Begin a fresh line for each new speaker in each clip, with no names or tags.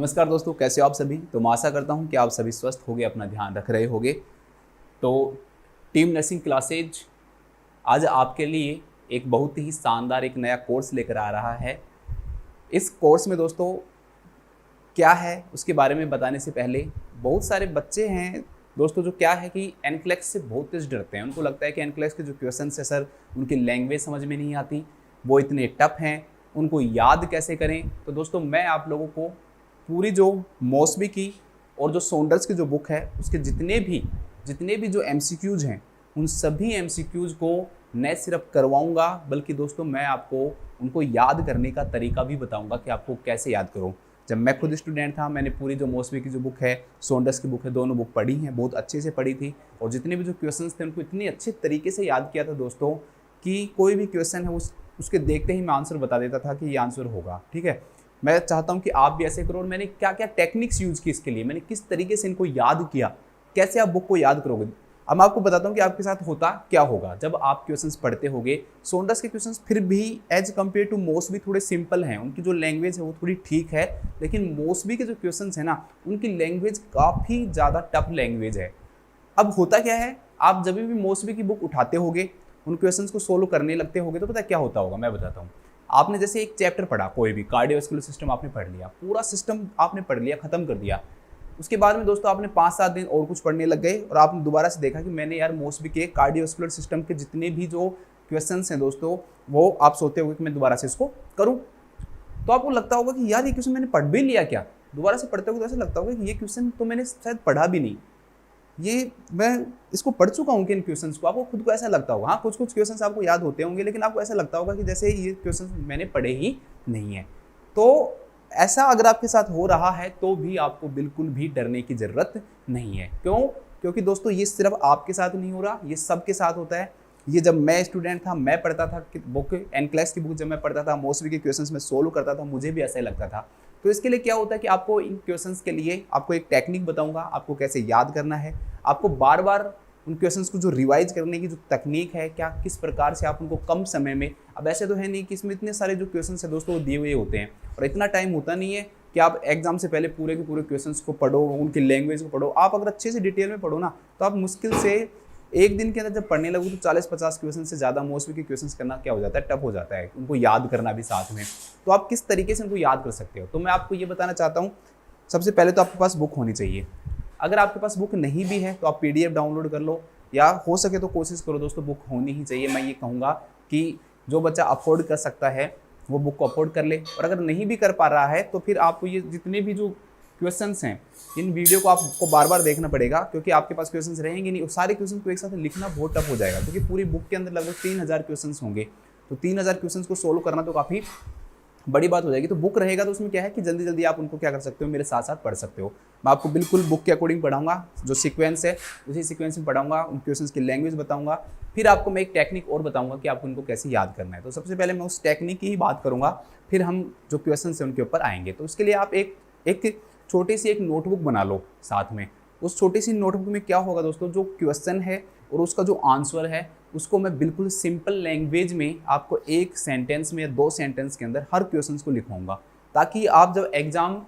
नमस्कार दोस्तों, कैसे हो आप सभी। तो मैं आशा करता हूं कि आप सभी स्वस्थ होंगे, अपना ध्यान रख रहे होंगे। तो टीम नर्सिंग क्लासेज आज आपके लिए एक बहुत ही शानदार एक नया कोर्स लेकर आ रहा है। इस कोर्स में दोस्तों क्या है उसके बारे में बताने से पहले, बहुत सारे बच्चे हैं दोस्तों जो क्या है कि एनक्लेक्स से बहुत तेज डरते हैं। उनको लगता है कि एनक्लेक्स के जो क्वेश्चन है सर, उनकी लैंग्वेज समझ में नहीं आती, वो इतने टफ हैं, उनको याद कैसे करें। तो दोस्तों मैं आप लोगों को पूरी जो मॉसबी की और जो सॉन्डर्स की जो बुक है उसके जितने भी जो एमसीक्यूज हैं, उन सभी एमसीक्यूज को न सिर्फ करवाऊंगा बल्कि दोस्तों मैं आपको उनको याद करने का तरीका भी बताऊंगा कि आपको कैसे याद करो। जब मैं खुद स्टूडेंट था, मैंने पूरी जो मॉसबी की जो बुक है, सॉन्डर्स की बुक है, दोनों बुक पढ़ी हैं, बहुत अच्छे से पढ़ी थी। और जितने भी जो क्वेश्चंस थे उनको इतने अच्छे तरीके से याद किया था दोस्तों कि कोई भी क्वेश्चन है उसके देखते ही मैं आंसर बता देता था कि ये आंसर होगा। ठीक है, मैं चाहता हूँ कि आप भी ऐसे करो। और मैंने क्या क्या टेक्निक्स यूज़ की इसके लिए, मैंने किस तरीके से इनको याद किया, कैसे आप बुक को याद करोगे। अब मैं आपको बताता हूँ कि आपके साथ होता क्या होगा जब आप क्वेश्चंस पढ़ते होगे। सॉन्डर्स के क्वेश्चंस फिर भी एज कम्पेयर टू मॉसबी थोड़े सिंपल हैं, उनकी जो लैंग्वेज है वो थोड़ी ठीक है, लेकिन मॉसबी के जो क्वेश्चंस है ना, उनकी लैंग्वेज काफ़ी ज़्यादा टफ लैंग्वेज है। अब होता क्या है, आप जब भी मॉसबी की बुक उठाते होगे, उन क्वेश्चंस को सोल्व करने लगते होगे, तो पता क्या होता होगा, मैं बताता हूँ। आपने जैसे एक चैप्टर पढ़ा, कोई भी कार्डियोवैस्कुलर सिस्टम आपने पढ़ लिया, पूरा सिस्टम आपने पढ़ लिया, खत्म कर दिया। उसके बाद में दोस्तों आपने 5-7 दिन और कुछ पढ़ने लग गए और आपने दोबारा से देखा कि मैंने यार मॉसबी के कार्डियोवैस्कुलर सिस्टम के जितने भी जो क्वेश्चंस हैं दोस्तों, वो आप सोचते होगे कि मैं दोबारा से इसको करूं। तो आपको लगता होगा कि यार ये क्वेश्चन मैंने पढ़ भी लिया क्या। दोबारा से पढ़ते होगे तो ऐसा लगता होगा कि ये क्वेश्चन तो मैंने शायद पढ़ा भी नहीं, ये मैं इसको पढ़ चुका हूँ कि इन क्वेश्चंस को। आपको खुद को ऐसा लगता होगा। हाँ, कुछ कुछ क्वेश्चंस आपको याद होते होंगे, लेकिन आपको ऐसा लगता होगा कि जैसे ये क्वेश्चंस मैंने पढ़े ही नहीं है। तो ऐसा अगर आपके साथ हो रहा है तो भी आपको बिल्कुल भी डरने की ज़रूरत नहीं है। क्यों? क्योंकि दोस्तों ये सिर्फ आपके साथ नहीं हो रहा, ये सबके साथ होता है। ये जब मैं स्टूडेंट था, मैं पढ़ता था कि बुक एनक्लेक्स की बुक जब मैं पढ़ता था, मॉसबी के क्वेश्चंस में सोल्व करता था, मुझे भी ऐसा ही लगता था। तो इसके लिए क्या होता है कि आपको इन क्वेश्चंस के लिए आपको एक टेक्निक बताऊंगा, आपको कैसे याद करना है, आपको बार बार उन क्वेश्चंस को जो रिवाइज करने की जो तकनीक है, क्या किस प्रकार से आप उनको कम समय में। अब ऐसे तो है नहीं कि इसमें इतने सारे जो क्वेश्चंस है दोस्तों वो दिए हुए होते हैं, और इतना टाइम होता नहीं है कि आप एग्जाम से पहले पूरे के पूरे क्वेश्चंस को पढ़ो, उनकी लैंग्वेज को पढ़ो। आप अगर अच्छे से डिटेल में पढ़ो ना, तो आप मुश्किल से एक दिन के अंदर जब पढ़ने लगो तो 40-50 क्वेश्चन से ज़्यादा मॉसबी के क्वेश्चंस करना क्या हो जाता है, टफ हो जाता है, उनको याद करना भी साथ में। तो आप किस तरीके से उनको याद कर सकते हो, तो मैं आपको ये बताना चाहता हूँ। सबसे पहले तो आपके पास बुक होनी चाहिए। अगर आपके पास बुक नहीं भी है तो आप PDF डाउनलोड कर लो, या हो सके तो कोशिश करो दोस्तों बुक होनी ही चाहिए। मैं ये कहूँगा कि जो बच्चा अफोर्ड कर सकता है वो बुक को अफोर्ड कर ले, और अगर नहीं भी कर पा रहा है तो फिर आपको ये जितने भी जो क्वेश्चंस हैं, इन वीडियो को आपको बार बार देखना पड़ेगा, क्योंकि आपके पास क्वेश्चंस रहेंगे नहीं। सारे क्वेश्चन को एक साथ लिखना बहुत टफ हो जाएगा, क्योंकि पूरी बुक के अंदर लगभग 3000 क्वेश्चंस होंगे। तो 3000 क्वेश्चंस को सोल्व करना तो काफ़ी बड़ी बात हो जाएगी। तो बुक रहेगा तो उसमें क्या है कि जल्दी जल्दी आप उनको क्या कर सकते हो, मेरे साथ साथ पढ़ सकते हो। मैं आपको बिल्कुल बुक के अकॉर्डिंग पढ़ाऊंगा, जो सीक्वेंस है उसी सीक्वेंस में पढ़ाऊंगा, उन क्वेश्चंस की लैंग्वेज बताऊंगा। फिर आपको मैं एक टेक्निक और बताऊंगा कि आपको उनको कैसे याद करना है। तो सबसे पहले मैं उस टेक्निक की ही बात करूंगा, फिर हम जो क्वेश्चन है उनके ऊपर आएंगे। तो उसके लिए आप एक छोटी सी एक नोटबुक बना लो साथ में। उस छोटी सी नोटबुक में क्या होगा दोस्तों, जो क्वेश्चन है और उसका जो आंसर है उसको मैं बिल्कुल सिंपल लैंग्वेज में आपको एक सेंटेंस में या 2 सेंटेंस के अंदर हर क्वेश्चन को लिखवाऊंगा, ताकि आप जब एग्जाम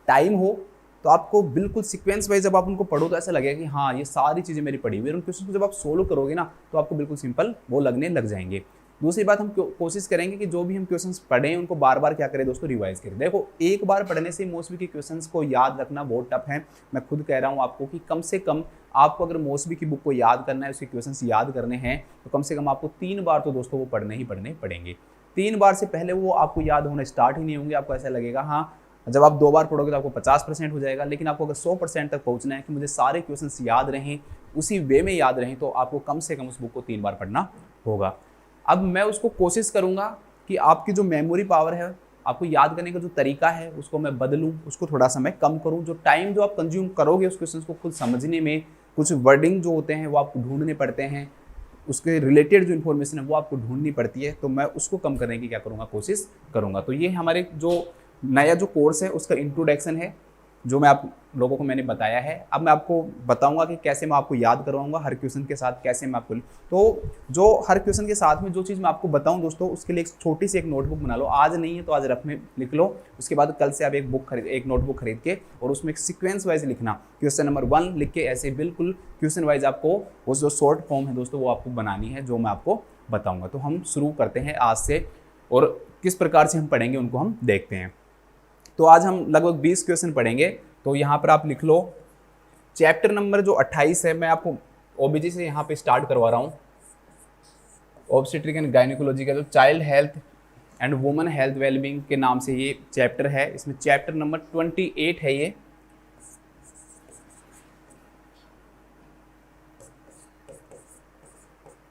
टाइम हो तो आपको बिल्कुल सीक्वेंस वाइज जब आप उनको पढ़ो तो ऐसा लगेगा कि हाँ ये सारी चीज़ें मेरी पढ़ी हुई है। उन क्वेश्चन को जब आप सोल्व करोगे ना तो आपको बिल्कुल सिंपल वो लगने लग जाएंगे। दूसरी बात, हम कोशिश करेंगे कि जो भी हम क्वेश्चंस पढ़ें उनको बार बार क्या करें दोस्तों, रिवाइज करें। देखो, एक बार पढ़ने से मॉसबी के क्वेश्चंस को याद रखना बहुत टफ है। मैं खुद कह रहा हूँ आपको कि कम से कम आपको अगर मॉसबी की बुक को याद करना है, उसके क्वेश्चंस याद करने हैं, तो कम से कम आपको 3 बार तो दोस्तों वो पढ़ने पड़ेंगे। 3 बार से पहले वो आपको याद होना स्टार्ट ही नहीं होंगे। आपको ऐसा लगेगा हाँ, जब आप 2 बार पढ़ोगे तो आपको 50% हो जाएगा, लेकिन आपको अगर 100% तक पहुँचना है कि मुझे सारे क्वेश्चंस याद रहें, उसी वे में याद रहें, तो आपको कम से कम उस बुक को 3 बार पढ़ना होगा। अब मैं उसको कोशिश करूँगा कि आपकी जो मेमोरी पावर है, आपको याद करने का जो तरीका है उसको मैं बदलूँ, उसको थोड़ा सा मैं कम करूँ। जो टाइम जो आप कंज्यूम करोगे उस क्वेश्चन को खुद समझने में, कुछ वर्डिंग जो होते हैं वो आपको ढूंढने पड़ते हैं, उसके रिलेटेड जो इन्फॉर्मेशन है वो आपको ढूंढनी पड़ती है, तो मैं उसको कम करने की क्या करूँगा, कोशिश करूँगा। तो ये हमारे जो नया जो कोर्स है उसका इंट्रोडक्शन है। जो मैं आप लोगों को मैंने बताया है। अब मैं आपको बताऊंगा कि कैसे मैं आपको याद करवाऊंगा हर क्वेश्चन के साथ, कैसे मैं आपको, तो जो हर क्वेश्चन के साथ में जो चीज़ मैं आपको बताऊं दोस्तों, उसके लिए एक छोटी सी एक नोटबुक बना लो। आज नहीं है तो आज रफ में लिख लो, उसके बाद कल से आप एक नोटबुक खरीद के और उसमें एक सीक्वेंस वाइज लिखना, क्वेश्चन नंबर 1 लिख के ऐसे बिल्कुल क्वेश्चन वाइज आपको वो जो शॉर्ट फॉर्म है दोस्तों वो आपको बनानी है, जो मैं आपको बताऊंगा। तो हम शुरू करते हैं आज से, और किस प्रकार से हम पढ़ेंगे उनको हम देखते हैं। तो आज हम लगभग 20 क्वेश्चन पढ़ेंगे। तो यहाँ पर आप लिख लो चैप्टर नंबर जो 28 है, मैं आपको ओबीजी से यहाँ पे स्टार्ट करवा रहा हूँ। ऑब्स्टेट्रिक एंड गायनेकोलॉजी का जो child health and women health wellbeing के नाम से ये चैप्टर है, इसमें चैप्टर नंबर 28 है ये।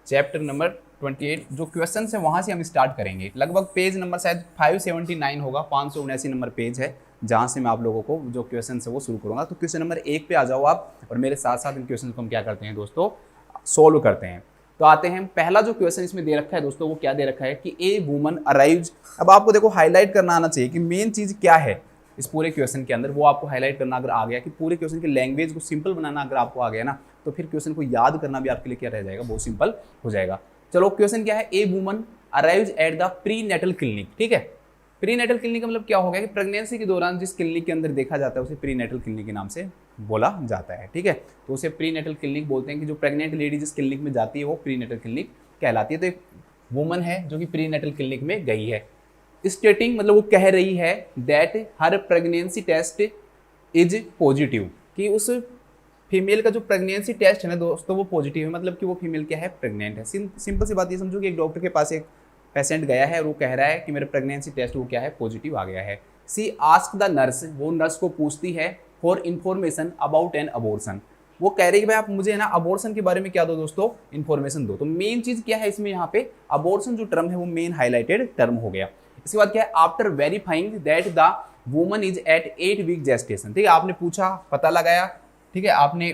चैप्टर नंबर 28 जो क्वेश्चन है वहाँ से हम स्टार्ट करेंगे। लगभग पेज नंबर शायद 579 होगा, 579 नंबर पेज है जहाँ से मैं आप लोगों को जो क्वेश्चन है वो शुरू करूँगा। तो क्वेश्चन नंबर 1 पे आ जाओ आप, और मेरे साथ साथ इन क्वेश्चन को हम क्या करते हैं दोस्तों, सोल्व करते हैं। तो आते हैं, पहला जो क्वेश्चन इसमें दे रखा है दोस्तों वो क्या दे रखा है कि ए वुमन अराइव्स। अब आपको देखो हाईलाइट करना आना चाहिए कि मेन चीज़ क्या है इस पूरे क्वेश्चन के अंदर, वो आपको हाईलाइट करना अगर आ गया, कि पूरे क्वेश्चन की लैंग्वेज को सिंपल बनाना अगर आपको आ गया ना, तो फिर क्वेश्चन को याद करना भी आपके लिए क्या रह जाएगा, बहुत सिंपल हो जाएगा। चलो क्वेश्चन क्या है, a woman arrives at the prenatal clinic. ठीक है, प्री नेटल क्लिनिक का मतलब क्या हो गया कि प्रेगनेंसी के दौरान जिस क्लिनिक के अंदर देखा जाता है उसे प्री नेटल क्लिनिक के नाम से बोला जाता है। ठीक है, तो उसे प्री नेटल क्लिनिक बोलते हैं कि जो प्रेग्नेंट लेडी जिस क्लिनिक में जाती है वो प्री नेटल क्लिनिक कहलाती है। तो एक वुमन है जो कि प्री नेटल क्लिनिक में गई है, स्टेटिंग मतलब वो कह रही है that her pregnancy test is positive, कि उस फीमेल का जो प्रेगनेंसी टेस्ट है ना दोस्तों वो पॉजिटिव है, मतलब कि वो फीमेल क्या है, प्रेग्नेंट है। सिंपल सी बात ये समझो कि एक डॉक्टर के पास एक पेशेंट गया है और वो कह रहा है कि मेरा प्रेगनेंसी टेस्ट वो क्या है, पॉजिटिव आ गया है। सी आस्क द नर्स, वो नर्स को पूछती है for information about an abortion. वो कह रही है कि भाई आप मुझे ना अबॉर्शन के बारे में क्या दो दोस्तों, इन्फॉर्मेशन दो। तो मेन चीज़ क्या है इसमें, यहाँ पे अबॉर्शन जो टर्म है वो मेन हाईलाइटेड टर्म हो गया। इसके बाद क्या है, after verifying that the woman is at 8 week gestation. ठीक है, आपने पूछा, पता लगाया, ठीक है, आपने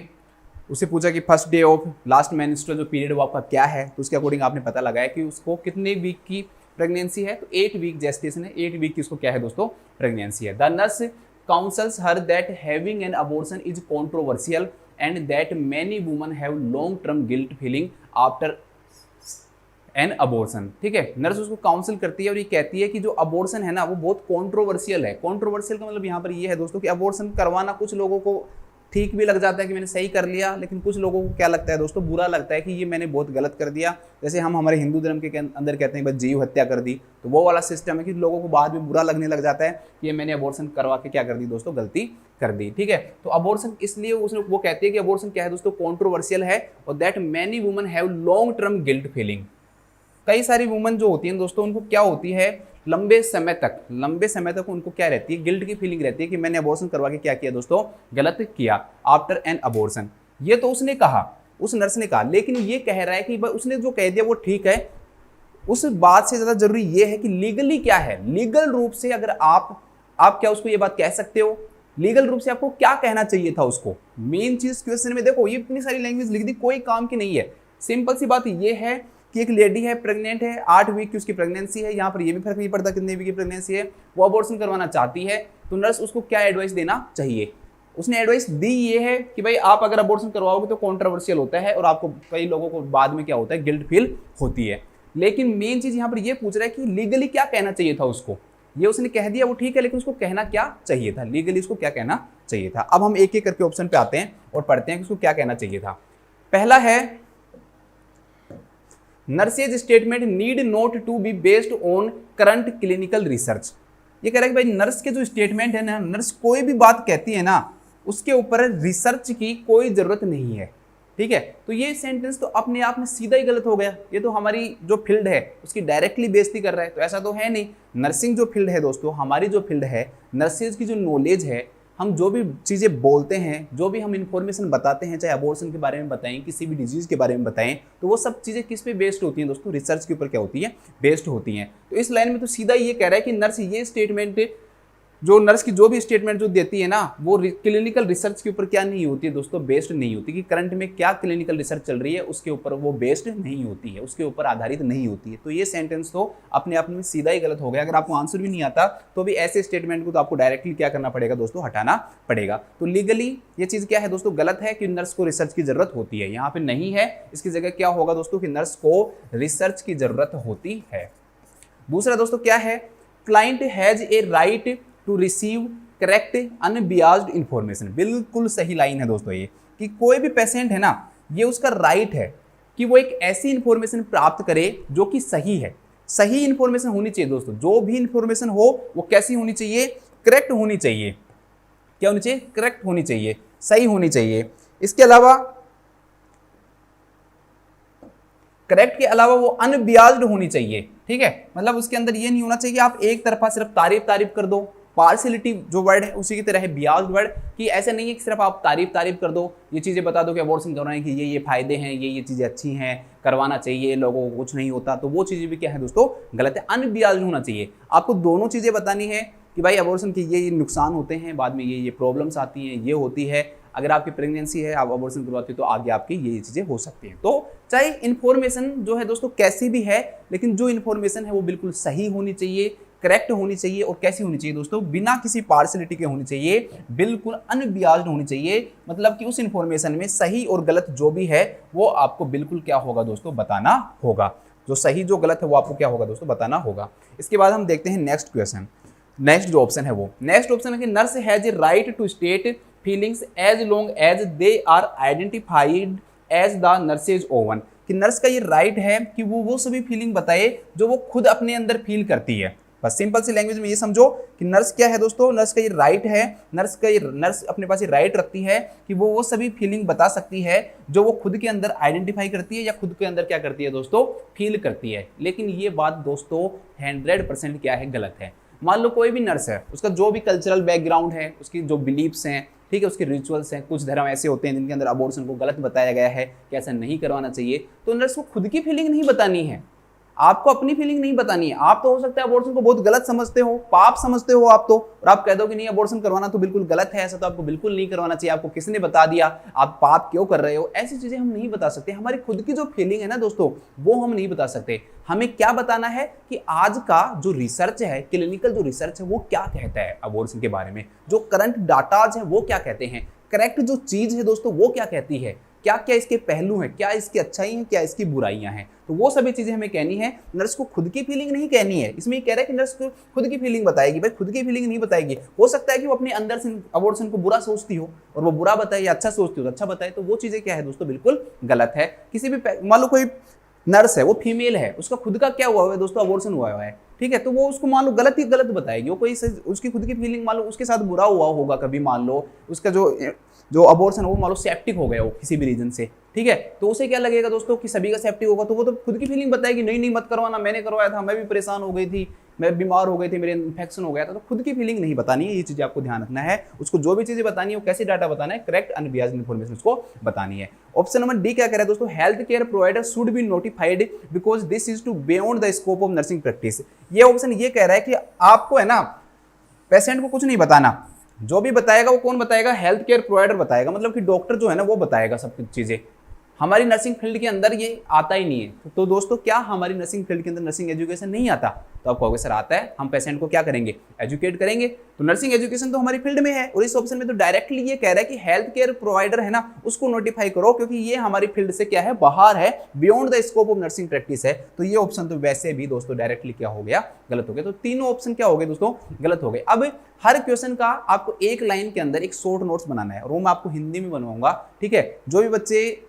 उससे पूछा कि first day of last menstrual जो पीरियड वो आपका क्या है, तो उसके अकॉर्डिंग आपने पता लगाया कि उसको कितने वीक की प्रेगनेंसी है, तो 8 वीक जेस्टेशन है, 8 वीक की उसको क्या है दोस्तों, प्रेगनेंसी है। The nurse councils her that having an abortion is controversial and that many woman have long term guilt feeling after N abortion. ठीक है, नर्स उसको काउंसिल करती है और ये कहती है कि जो अबॉर्शन है ना वो बहुत कंट्रोवर्शियल है। कंट्रोवर्शियल का मतलब यहाँ पर ये है दोस्तों कि अबॉर्शन करवाना कुछ लोगों को ठीक भी लग जाता है कि मैंने सही कर लिया, लेकिन कुछ लोगों को क्या लगता है दोस्तों, बुरा लगता है कि ये मैंने बहुत गलत कर दिया। जैसे हम हमारे हिंदू धर्म के अंदर कहते हैं बस जीव हत्या कर दी, तो वो वाला सिस्टम है कि लोगों को बाद में बुरा लगने लग जाता है कि ये मैंने अबॉर्शन करवा के क्या कर दी दोस्तों, गलती कर दी। ठीक है, तो अबॉर्शन इसलिए उसने वो कहती है कि अबॉर्शन क्या है दोस्तों, कंट्रोवर्शियल है, और that many woman have long term guilt feeling. कई सारी वुमन जो होती हैं दोस्तों उनको क्या होती है, लंबे समय तक उनको क्या रहती है, गिल्ट की फीलिंग रहती है कि मैंने अबॉर्शन करवा के क्या किया दोस्तों, गलत किया आफ्टर एन अबॉर्शन। ये तो उसने कहा, उस नर्स ने कहा, लेकिन ये कह रहा है कि उसने जो कह दिया वो ठीक है। उस बात से ज़्यादा जरूरी ये है कि लीगली क्या है, लीगल रूप से अगर आप क्या उसको ये बात कह सकते हो, लीगल रूप से आपको क्या कहना चाहिए था उसको। मेन चीज़ क्वेश्चन में देखो, ये इतनी सारी लैंग्वेज लिख दी, कोई काम की नहीं है। सिंपल सी बात ये है कि एक लेडी है, प्रेग्नेंट है, 8 वीक की उसकी प्रेगनेंसी है, यहाँ पर ये भी फर्क नहीं पड़ता कितने वीक की प्रेगनेंसी है, वो अबॉर्शन करवाना चाहती है, तो नर्स उसको क्या एडवाइस देना चाहिए। उसने एडवाइस दी ये है कि भाई आप अगर अबॉर्शन करवाओगे तो कॉन्ट्रोवर्शियल होता है और आपको कई लोगों को बाद में क्या होता है, गिल्ट फील होती है। लेकिन मेन चीज़ यहाँ पर ये पूछ रहा है कि लीगली क्या कहना चाहिए था उसको। ये उसने कह दिया वो ठीक है, लेकिन उसको कहना क्या चाहिए था, लीगली उसको क्या कहना चाहिए था। अब हम एक एक करके ऑप्शन पे आते हैं और पढ़ते हैं कि उसको क्या कहना चाहिए था। पहला है, nurse's statement need not to be based on current clinical research. ये कह रहा है कि भाई नर्स के जो स्टेटमेंट है ना, नर्स कोई भी बात कहती है ना उसके ऊपर रिसर्च की कोई ज़रूरत नहीं है। ठीक है, तो ये सेंटेंस तो अपने आप में सीधा ही गलत हो गया। ये तो हमारी जो फील्ड है उसकी डायरेक्टली बेइज्जती कर रहा है, तो ऐसा तो है नहीं। नर्सिंग जो फील्ड है दोस्तों, हमारी जो फील्ड है, नर्सेज की जो नॉलेज है, हम जो भी चीज़ें बोलते हैं, जो भी हम इंफॉर्मेशन बताते हैं, चाहे अबॉर्शन के बारे में बताएं, किसी भी डिजीज़ के बारे में बताएं, तो वो सब चीज़ें किस पे बेस्ड होती हैं दोस्तों, रिसर्च के ऊपर क्या होती है, बेस्ड होती हैं। तो इस लाइन में तो सीधा ये कह रहा है कि नर्स ये स्टेटमेंट जो नर्स की जो भी स्टेटमेंट जो देती है ना, वो क्लिनिकल रिसर्च के ऊपर क्या नहीं होती है दोस्तों, बेस्ड नहीं होती, कि करंट में क्या क्लिनिकल रिसर्च चल रही है उसके ऊपर वो बेस्ड नहीं होती है, उसके ऊपर आधारित नहीं होती है। तो ये सेंटेंस तो अपने आप में सीधा ही गलत हो गया। अगर आपको आंसर भी नहीं आता तो भी ऐसे स्टेटमेंट को तो आपको डायरेक्टली क्या करना पड़ेगा दोस्तों, हटाना पड़ेगा। तो लीगली ये चीज़ क्या है दोस्तों, गलत है कि नर्स को रिसर्च की जरूरत होती है, यहाँ पे नहीं है। इसकी जगह क्या होगा दोस्तों, कि नर्स को रिसर्च की जरूरत होती है। दूसरा दोस्तों क्या है, client has a right to receive correct unbiased information. बिल्कुल सही लाइन है दोस्तों ये, कि कोई भी पेशेंट है ना, ये उसका राइट है कि वो एक ऐसी इंफॉर्मेशन प्राप्त करे जो कि सही है। सही इंफॉर्मेशन होनी चाहिए दोस्तों, जो भी इंफॉर्मेशन हो वो कैसी होनी चाहिए, करेक्ट होनी चाहिए। क्या होनी चाहिए, करेक्ट होनी चाहिए, सही होनी चाहिए। इसके अलावा करेक्ट के अलावा वो अनबियास्ड होनी चाहिए, ठीक है। मतलब उसके अंदर ये नहीं होना चाहिए कि आप एक तरफा सिर्फ तारीफ कर दो, पार्शियलिटी जो वर्ड है उसी की तरह है बियास्ड वर्ड, कि ऐसे नहीं है कि सिर्फ आप तारीफ कर दो, ये चीज़ें बता दो कि अबॉर्शन करवाने की ये फायदे हैं, ये चीज़ें अच्छी हैं, करवाना चाहिए, लोगों को कुछ नहीं होता, तो वो चीज़ें भी क्या है दोस्तों, गलत है। अनबियास्ड होना चाहिए, आपको दोनों चीज़ें बतानी है कि भाई अबॉर्शन के ये नुकसान होते हैं, बाद में ये प्रॉब्लम्स आती हैं, ये होती है, अगर आपकी प्रेगनेंसी है, आप अबॉर्शन करवाते हो तो आगे आपकी ये चीज़ें हो सकती हैं। तो चाहे इन्फॉर्मेशन जो है दोस्तों कैसी भी है, लेकिन जो इन्फॉर्मेशन है वो बिल्कुल सही होनी चाहिए, करेक्ट होनी चाहिए, और कैसी होनी चाहिए दोस्तों, बिना किसी पार्शियलिटी के होनी चाहिए, बिल्कुल अनबियास्ड होनी चाहिए। मतलब कि उस इन्फॉर्मेशन में सही और गलत जो भी है वो आपको बिल्कुल क्या होगा दोस्तों, बताना होगा। जो सही जो गलत है वो आपको क्या होगा दोस्तों, बताना होगा। इसके बाद हम देखते हैं नेक्स्ट क्वेश्चन। नेक्स्ट जो ऑप्शन है वो, नेक्स्ट ऑप्शन है कि nurse has a right to state feelings as long as they are identified as the nurse's own. कि नर्स का ये राइट है कि वो सभी फीलिंग बताए जो वो खुद अपने अंदर फील करती है। बस सिंपल सी लैंग्वेज में ये समझो कि नर्स क्या है दोस्तों, नर्स का ये राइट है, नर्स अपने पास ये राइट रखती है कि वो सभी फीलिंग बता सकती है जो वो खुद के अंदर आइडेंटिफाई करती है या खुद के अंदर क्या करती है दोस्तों, फील करती है। लेकिन ये बात दोस्तों 100% क्या है, गलत है। मान लो कोई भी नर्स है, उसका जो भी कल्चरल बैकग्राउंड है, उसकी जो बिलीव्स हैं, ठीक है, उसके रिचुअल्स हैं, कुछ धर्म ऐसे होते हैं जिनके अंदर अबॉर्शन को गलत बताया गया है कि ऐसा नहीं करवाना चाहिए, तो नर्स को खुद की फीलिंग नहीं बतानी है, आपको अपनी फीलिंग नहीं बतानी है। आप तो हो सकता है अबॉर्शन को बहुत गलत समझते हो, पाप समझते हो आप तो, और आप कह दो कि नहीं अबॉर्शन करवाना तो बिल्कुल गलत है, ऐसा तो आपको बिल्कुल नहीं करवाना चाहिए, आपको किसने बता दिया, आप पाप क्यों कर रहे हो, ऐसी चीजें हम नहीं बता सकते। हमारी खुद की जो फीलिंग है ना दोस्तों, वो हम नहीं बता सकते। हमें क्या बताना है कि आज का जो रिसर्च है, क्लिनिकल जो रिसर्च है, वो क्या कहता है अबॉर्शन के बारे में, जो करंट डाटाज है वो क्या कहते हैं, करेक्ट जो चीज है दोस्तों वो क्या कहती है, क्या क्या इसके पहलू हैं, क्या इसकी अच्छाई हैं, क्या इसकी बुराइयां हैं, तो वो सभी चीजें हमें कहनी है। नर्स को खुद की फीलिंग नहीं कहनी है। इसमें ये कह रहा है कि नर्स को खुद की फीलिंग बताएगी, भाई खुद की फीलिंग नहीं बताएगी। हो सकता है कि वो अपने अंदर से अबॉर्शन को बुरा सोचती हो और वो बुरा बताए, या अच्छा सोचती हो तो अच्छा बताए, तो वो चीजें क्या है दोस्तों, बिल्कुल गलत है। किसी भी मान लो कोई नर्स है, वो फीमेल है, उसका खुद का क्या हुआ है दोस्तों, अबॉर्शन हुआ है, ठीक है, तो वो उसको मान लो गलत ही गलत बताएगी। वो कोई उसकी खुद की फीलिंग मान लो उसके साथ बुरा हुआ होगा कभी, मान लो उसका जो अबॉर्शन वो मान लो सेप्टिक हो गया हो किसी भी रीजन से, ठीक है, तो उसे क्या लगेगा दोस्तों कि सभी का सेप्टिक होगा, तो वो तो खुद की फीलिंग बताएगी, नहीं मत करवाना, मैंने करवाया था, मैं भी परेशान हो गई थी, मैं बीमार हो गई थी, मेरे इन्फेक्शन हो गया था। तो खुद की फीलिंग नहीं बतानी है, ये चीजें आपको ध्यान रखना है। उसको जो भी चीजें बतानी है वो कैसे डाटा बताना है, करेक्ट अनबियास्ड इन्फॉर्मेशन उसको बतानी है। ऑप्शन नंबर डी क्या कह रहा है दोस्तों, health care provider should be notified because this is too beyond the scope of nursing practice. ये ऑप्शन ये कह रहा है कि आपको है ना पेशेंट को कुछ नहीं बताना, जो भी बताएगा वो कौन बताएगा, हेल्थ केयर प्रोवाइडर बताएगा, मतलब कि डॉक्टर जो है ना वो बताएगा सब कुछ चीजें। हमारी नर्सिंग फील्ड के अंदर ये आता ही नहीं है। तो दोस्तों क्या हमारी नर्सिंग फील्ड के अंदर नर्सिंग एजुकेशन नहीं आता, तो आप कहोगे सर आता है, हम पेशेंट को क्या करेंगे, एजुकेट करेंगे। तो नर्सिंग एजुकेशन तो हमारी फील्ड में है, और इस ऑप्शन में तो डायरेक्टली ये कह रहा है कि हेल्थ केयर प्रोवाइडर है ना उसको नोटिफाई करो, क्योंकि ये हमारी फील्ड से क्या है, बाहर है, beyond the scope of nursing practice है। तो ये ऑप्शन तो वैसे भी दोस्तों डायरेक्टली क्या हो गया, गलत हो गया। तो तीनों ऑप्शन क्या हो गए दोस्तों, गलत हो गए। अब हर क्वेश्चन का आपको एक लाइन के अंदर एक शॉर्ट नोट्स बनाना है, और वो मैं आपको हिंदी में बनवाऊंगा, ठीक है। जो भी बच्चे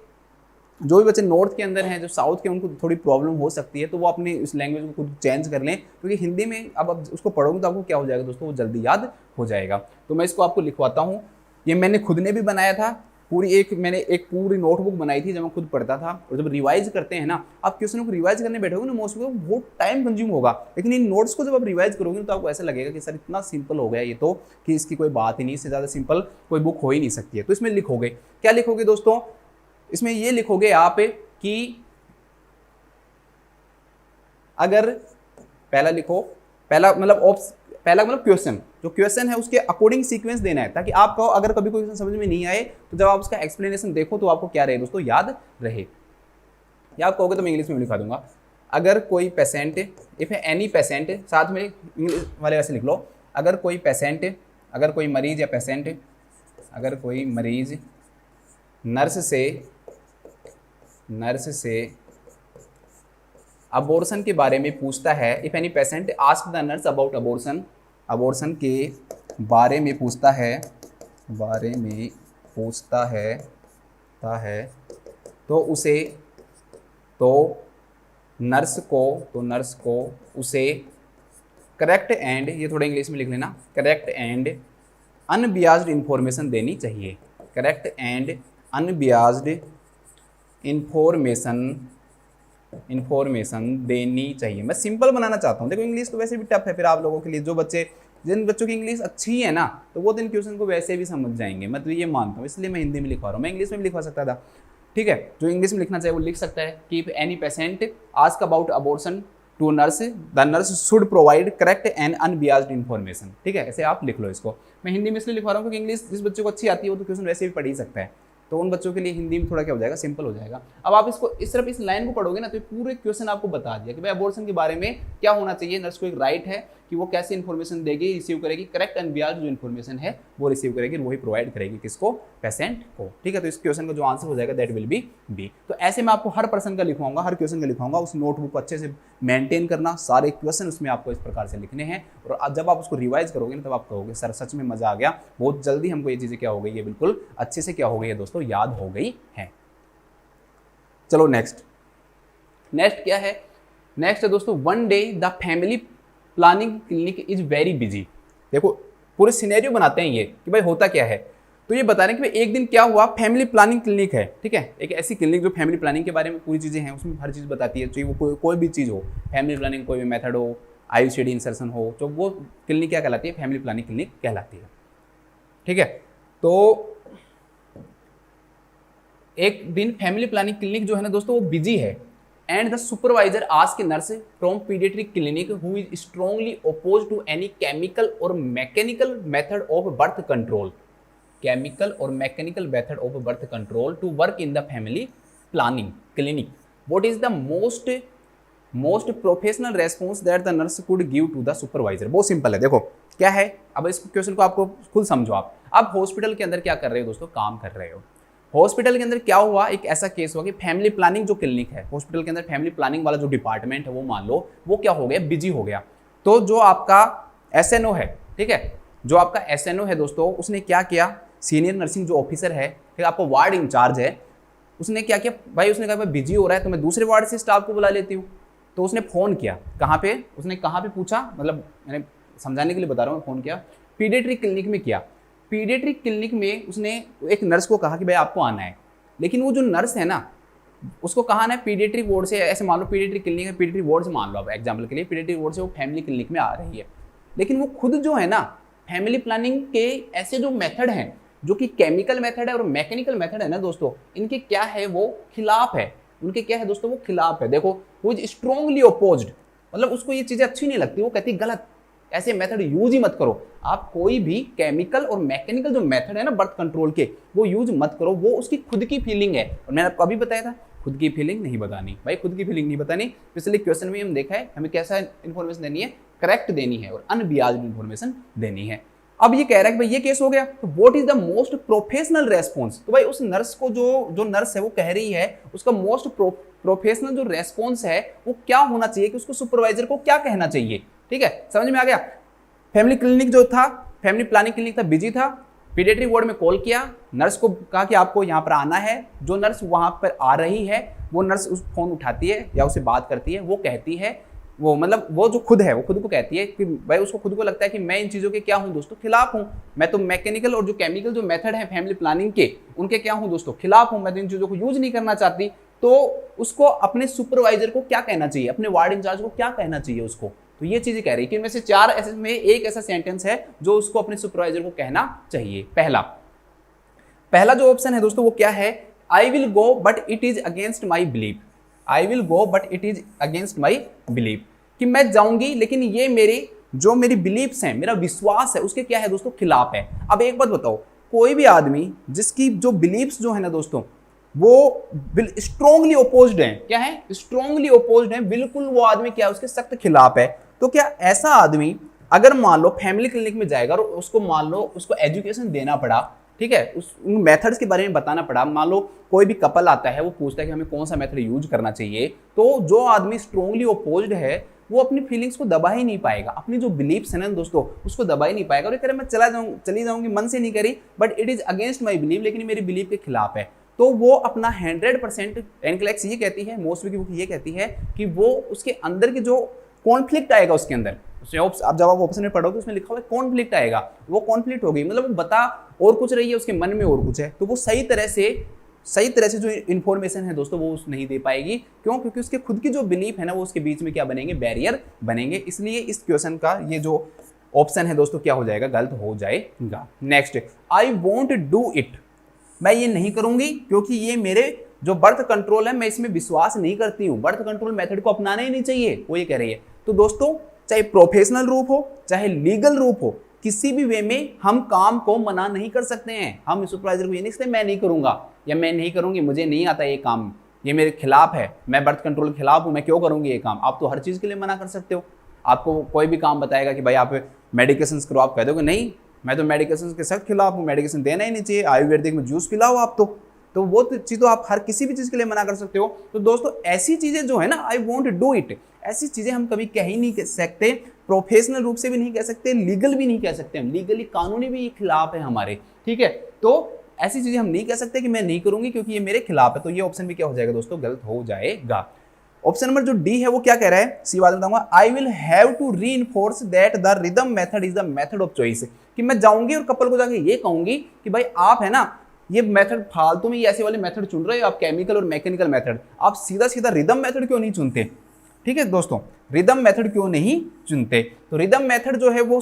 नॉर्थ के अंदर हैं, जो साउथ के, उनको थोड़ी प्रॉब्लम हो सकती है, तो वो अपनी इस लैंग्वेज को खुद चेंज कर लें, क्योंकि हिंदी में अब उसको पढ़ोगे तो आपको क्या हो जाएगा दोस्तों, वो जल्दी याद हो जाएगा। तो मैं इसको आपको लिखवाता हूँ। ये मैंने खुद ने भी बनाया था, मैंने एक पूरी नोटबुक बनाई थी जब मैं खुद पढ़ता था। और जब रिवाइज करते हैं ना, आप क्वेश्चन को रिवाइज करने बैठोगे ना, मोस्टली बहुत टाइम कंज्यूम होगा, लेकिन इन नोट्स को जब आप रिवाइज करोगे तो आपको ऐसा लगेगा कि सर इतना सिंपल हो गया ये तो, कि इसकी कोई बात ही नहीं, इससे ज़्यादा सिंपल कोई बुक हो ही नहीं सकती है। तो इसमें लिखोगे, क्या लिखोगे दोस्तों, इसमें ये लिखोगे आप कि अगर पहला लिखो, पहला मतलब पहला मतलब क्वेश्चन, जो क्वेश्चन है उसके अकॉर्डिंग सीक्वेंस देना है, ताकि आपको अगर कभी कोई क्वेश्चन समझ में नहीं आए तो जब आप उसका एक्सप्लेनेशन देखो तो आपको क्या रहे दोस्तों, याद रहे। या आप कहोगे तो मैं इंग्लिश में लिखा दूंगा, अगर कोई पेशेंट, इफ एनी पेशेंट, साथ में इंग्लिश वाले वैसे लिख लो, अगर कोई पेशेंट, अगर कोई मरीज या पेशेंट, अगर कोई मरीज नर्स से अबॉर्शन के बारे में पूछता है, if any patient ask the nurse about abortion, abortion के बारे में पूछता है, तो नर्स को उसे करेक्ट एंड, ये थोड़ा इंग्लिश में लिख लेना, करेक्ट एंड अनबियास्ड इंफॉर्मेशन देनी चाहिए, करेक्ट एंड अनबियास्ड इंफॉर्मेशन देनी चाहिए। मैं सिंपल बनाना चाहता हूँ, देखो इंग्लिश तो वैसे भी टफ है फिर आप लोगों के लिए, जो बच्चे, जिन बच्चों की इंग्लिश अच्छी है ना तो वो दिन क्वेश्चन को वैसे भी समझ जाएंगे, मैं तो ये मानता हूँ, इसलिए मैं हिंदी में लिखवा रहा हूँ, मैं इंग्लिश में भी लिखवा सकता था, ठीक है। जो इंग्लिश में लिखना चाहिए वो लिख सकता है कि any patient ask about abortion to nurse, the nurse should provide correct and unbiased information, ठीक है, ऐसे आप लिख लो इसको। मैं हिंदी में इसलिए लिखवा रहा हूँ क्योंकि इंग्लिश जिस बच्चे को अच्छी आती है वो तो क्वेश्चन वैसे भी पढ़ ही सकता है, तो उन बच्चों के लिए हिंदी में थोड़ा क्या हो जाएगा, सिंपल हो जाएगा। अब आप इसको सिर्फ इस लाइन को पढ़ोगे ना तो पूरे क्वेश्चन आपको बता दिया कि भाई अबॉर्शन के बारे में क्या होना चाहिए, नर्स को एक राइट है कि वो कैसे इन्फॉर्मेशन देगी, रिसीव करेगी, करेक्ट एंड बियास्ड जो इन्फॉर्मेशन है वो रिसीव करेगी, वही प्रोवाइड करेगी किसको, पेशेंट को, ठीक है। तो इस क्वेश्चन का जो आंसर हो जाएगा दैट विल बी बी। तो ऐसे मैं आपको हर पर्सन का लिखवाऊंगा, हर क्वेश्चन का लिखवाऊंगा, उस नोटबुक को अच्छे से मेंटेन करना, सारे क्वेश्चन उसमें आपको इस प्रकार से लिखने हैं, और जब आप उसको रिवाइज करोगे ना तब आप कहोगे सर सच में मजा आ गया, बहुत जल्दी हमको ये चीजें क्या हो गई, ये बिल्कुल अच्छे से क्या हो गई है दोस्तों, याद हो गई है। चलो नेक्स्ट क्या है, नेक्स्ट है दोस्तों, one day the family planning clinic is very busy. देखो पूरे सिनेरियो बनाते हैं ये कि भाई होता क्या है, तो ये बता रहे हैं कि भाई एक दिन क्या हुआ, फैमिली प्लानिंग क्लिनिक है, ठीक है, एक ऐसी क्लिनिक जो फैमिली प्लानिंग के बारे में पूरी चीज़ें हैं, उसमें हर चीज़ बताती है, चाहे वो कोई भी चीज़ हो, फैमिली प्लानिंग कोई भी मेथड हो, IUCD इंसर्शन हो, तो वो क्लिनिक क्या कहलाती है, फैमिली प्लानिंग क्लिनिक कहलाती है, ठीक है। तो एक दिन फैमिली प्लानिंग क्लिनिक जो है ना दोस्तों वो बिजी है, and the supervisor asked a nurse from pediatric clinic who is strongly opposed to any chemical or mechanical method of birth control to work in the family planning clinic. What is the most professional response that the nurse could give to the supervisor? बहुत simple है, देखो क्या है, अब इस question को आपको खुद समझो। आप हॉस्पिटल के अंदर क्या कर रहे हो दोस्तों, काम कर रहे हो। हॉस्पिटल के अंदर क्या हुआ, एक ऐसा केस हुआ कि फैमिली प्लानिंग जो क्लिनिक है, हॉस्पिटल के अंदर फैमिली प्लानिंग वाला जो डिपार्टमेंट है वो मान लो वो क्या हो गया, बिजी हो गया। तो जो आपका SNO है, ठीक है, जो आपका SNO है दोस्तों, उसने क्या किया, सीनियर नर्सिंग जो ऑफिसर है, फिर आपको वार्ड इंचार्ज है, उसने क्या किया भाई, उसने कहा भाई बिजी हो रहा है तो मैं दूसरे वार्ड से स्टाफ को बुला लेती हूँ। तो उसने फ़ोन किया, कहाँ पे, उसने कहाँ पे पूछा, मतलब मैंने समझाने के लिए बता रहा हूँ, फ़ोन किया पीडियाट्रिक क्लिनिक में किया। पीडियाट्रिक क्लिनिक में उसने एक नर्स को कहा कि भाई आपको आना है, लेकिन वो जो नर्स है ना उसको कहा ना पीडियाट्रिक वार्ड से, ऐसे मान लो पीडियाट्रिक क्लिनिक है, पीडियाट्रिक वार्ड से मान लो आप एग्जांपल के लिए, पीडियाट्रिक वार्ड से वो फैमिली क्लिनिक में आ रही है, लेकिन वो खुद जो है ना फैमिली प्लानिंग के ऐसे जो मेथड हैं, जो कि केमिकल मेथड है और मैकेनिकल मेथड है ना दोस्तों, इनके क्या है, वो खिलाफ है, उनके क्या है दोस्तों, वो खिलाफ है। देखो वो स्ट्रॉन्गली अपोज्ड, मतलब उसको ये चीज़ें अच्छी नहीं लगती, वो कहती गलत, ऐसे मेथड यूज ही मत करो, आप कोई भी केमिकल और मैकेनिकल जो मेथड है ना बर्थ कंट्रोल के, वो यूज मत करो, वो उसकी खुद की फीलिंग है। और मैंने आपको अभी बताया था खुद की फीलिंग नहीं बतानी, भाई खुद की फीलिंग नहीं बतानी। पिछले क्वेश्चन में हम देखा है हमें कैसा इन्फॉर्मेशन देनी है, करेक्ट देनी है और अनबियास्ड इन्फॉर्मेशन देनी है। अब ये कह रहा है कि भाई ये केस हो गया, तो what is the most professional response, तो भाई उस नर्स को जो नर्स है वो कह रही है उसका मोस्ट प्रोफेशनल जो रेस्पॉन्स है वो क्या होना चाहिए, कि उसको सुपरवाइजर को क्या कहना चाहिए, ठीक है, समझ में आ गया। फैमिली क्लिनिक जो था, फैमिली प्लानिंग क्लिनिक था, बिजी था, पीडियाट्रिक वार्ड में कॉल किया, नर्स को कहा कि आपको यहाँ पर आना है, जो नर्स वहाँ पर आ रही है वो नर्स उस फोन उठाती है या उससे बात करती है, वो कहती है, वो मतलब वो जो खुद है वो खुद को कहती है कि भाई उसको खुद को लगता है कि मैं इन चीज़ों के क्या हूँ दोस्तों, खिलाफ हूँ, मैं तो मैकेनिकल और जो केमिकल जो मेथड है फैमिली प्लानिंग के उनके क्या हूँ दोस्तों, खिलाफ हूँ, मैं तो इन चीज़ों को यूज नहीं करना चाहती। तो उसको अपने सुपरवाइजर को क्या कहना चाहिए, अपने वार्ड इंचार्ज को क्या कहना चाहिए उसको, तो ये चीजें कह रही है कि इनमें से चार ऐसे में एक ऐसा सेंटेंस है जो उसको अपने सुपरवाइजर को कहना चाहिए। पहला जो ऑप्शन है दोस्तों वो क्या है, I will go but it is against my belief, I will go but it is against my belief, कि मैं जाऊंगी लेकिन ये मेरी जो मेरी बिलीफ्स हैं, मेरा विश्वास है, उसके क्या है दोस्तों, खिलाफ है। अब एक बात बताओ, कोई भी आदमी जिसकी जो बिलीफ्स जो है ना दोस्तों, वो स्ट्रोंगली ओपोज्ड है, क्या है, स्ट्रोंगली ओपोज्ड है, बिल्कुल वो आदमी क्या है, उसके सख्त खिलाफ है। तो क्या ऐसा आदमी अगर मान लो फैमिली क्लिनिक में जाएगा और उसको मान लो उसको एजुकेशन देना पड़ा, ठीक है, उस मेथड्स के बारे में बताना पड़ा, मान लो कोई भी कपल आता है, वो पूछता है कि हमें कौन सा मेथड यूज करना चाहिए, तो जो आदमी स्ट्रोंगली ओपोज्ड है वो अपनी फीलिंग्स को दबा ही नहीं पाएगा, अपनी जो बिलीफ्स है ना दोस्तों उसको दबा ही नहीं पाएगा, और ये कह मैं चली जाऊंगी, मन से नहीं करी, but it is against my believe, लेकिन मेरी बिलीव के खिलाफ है। तो वो अपना 100% एनक्लेक्स ये कहती है, मोस्ट की बुक ये कहती है कि वो उसके अंदर की जो कॉन्फ्लिक्ट आएगा उसके अंदर, आप जब आप ऑप्शन में पढ़ोगे उसमें लिखा हुआ है कॉन्फ्लिक्ट आएगा, वो कॉन्फ्लिक्ट होगी, मतलब वो बता और कुछ रही है, उसके मन में और कुछ है, तो वो सही तरह से जो इन्फॉर्मेशन है दोस्तों वो नहीं दे पाएगी। क्यों? क्योंकि उसके खुद की जो बिलीफ है ना वो उसके बीच में क्या बनेंगे, बैरियर बनेंगे। इसलिए इस क्वेश्चन का ये जो ऑप्शन है दोस्तों क्या हो जाएगा, गलत हो जाएगा। Next, I want do it, मैं ये नहीं करूंगी क्योंकि ये मेरे जो बर्थ कंट्रोल है मैं इसमें विश्वास नहीं करती हूँ, बर्थ कंट्रोल मेथड को अपनाना ही नहीं चाहिए, वो ये कह रही है। तो दोस्तों चाहे प्रोफेशनल रूप हो चाहे लीगल रूप हो, किसी भी वे में हम काम को मना नहीं कर सकते हैं। हम सुपरवाइजर को ये नहीं सकते मैं नहीं करूंगा या मैं नहीं करूंगी, मुझे नहीं आता ये काम, ये मेरे खिलाफ है, मैं बर्थ कंट्रोल के खिलाफ हूं, मैं क्यों करूंगी ये काम। आप तो हर चीज के लिए मना कर सकते हो। आपको कोई भी काम बताएगा कि भाई आप मेडिकेशन करो, आप कह दोगे नहीं मैं तो मेडिकेशन के सख्त खिलाफ हूँ, मेडिकेशन देना ही नहीं चाहिए, आयुर्वेदिक में जूस पिलाओ आप तो वो चीज़ तो आप हर किसी भी चीज़ के लिए मना कर सकते हो। तो दोस्तों ऐसी चीज़ें जो है ना, आई वॉन्ट डू इट, ऐसी चीज़ें हम कभी कह ही नहीं कह सकते, प्रोफेशनल रूप से भी नहीं कह सकते, लीगल भी नहीं कह सकते, हम लीगली कानूनी भी खिलाफ है हमारे, ठीक है। तो ऐसी चीज़ें हम नहीं कह सकते कि मैं नहीं करूंगी क्योंकि ये मेरे खिलाफ है। तो ये ऑप्शन भी क्या हो जाएगा दोस्तों, गलत हो जाएगा। ऑप्शन नंबर जो डी है वो क्या कह रहा है, सी बात बताऊंगा, I will have to reinforce that the rhythm method is the method of choice, कि मैं जाऊंगी और कपल को जाके ये कहूंगी कि भाई आप है ना ये मेथड फालतू में ये ऐसे वाले मेथड चुन रहे हो, आप केमिकल और मैकेनिकल मेथड, आप सीधा सीधा रिदम मेथड क्यों नहीं चुनते। ठीक है दोस्तों, रिदम मेथड क्यों नहीं चुनते। तो रिदम मेथड जो है वो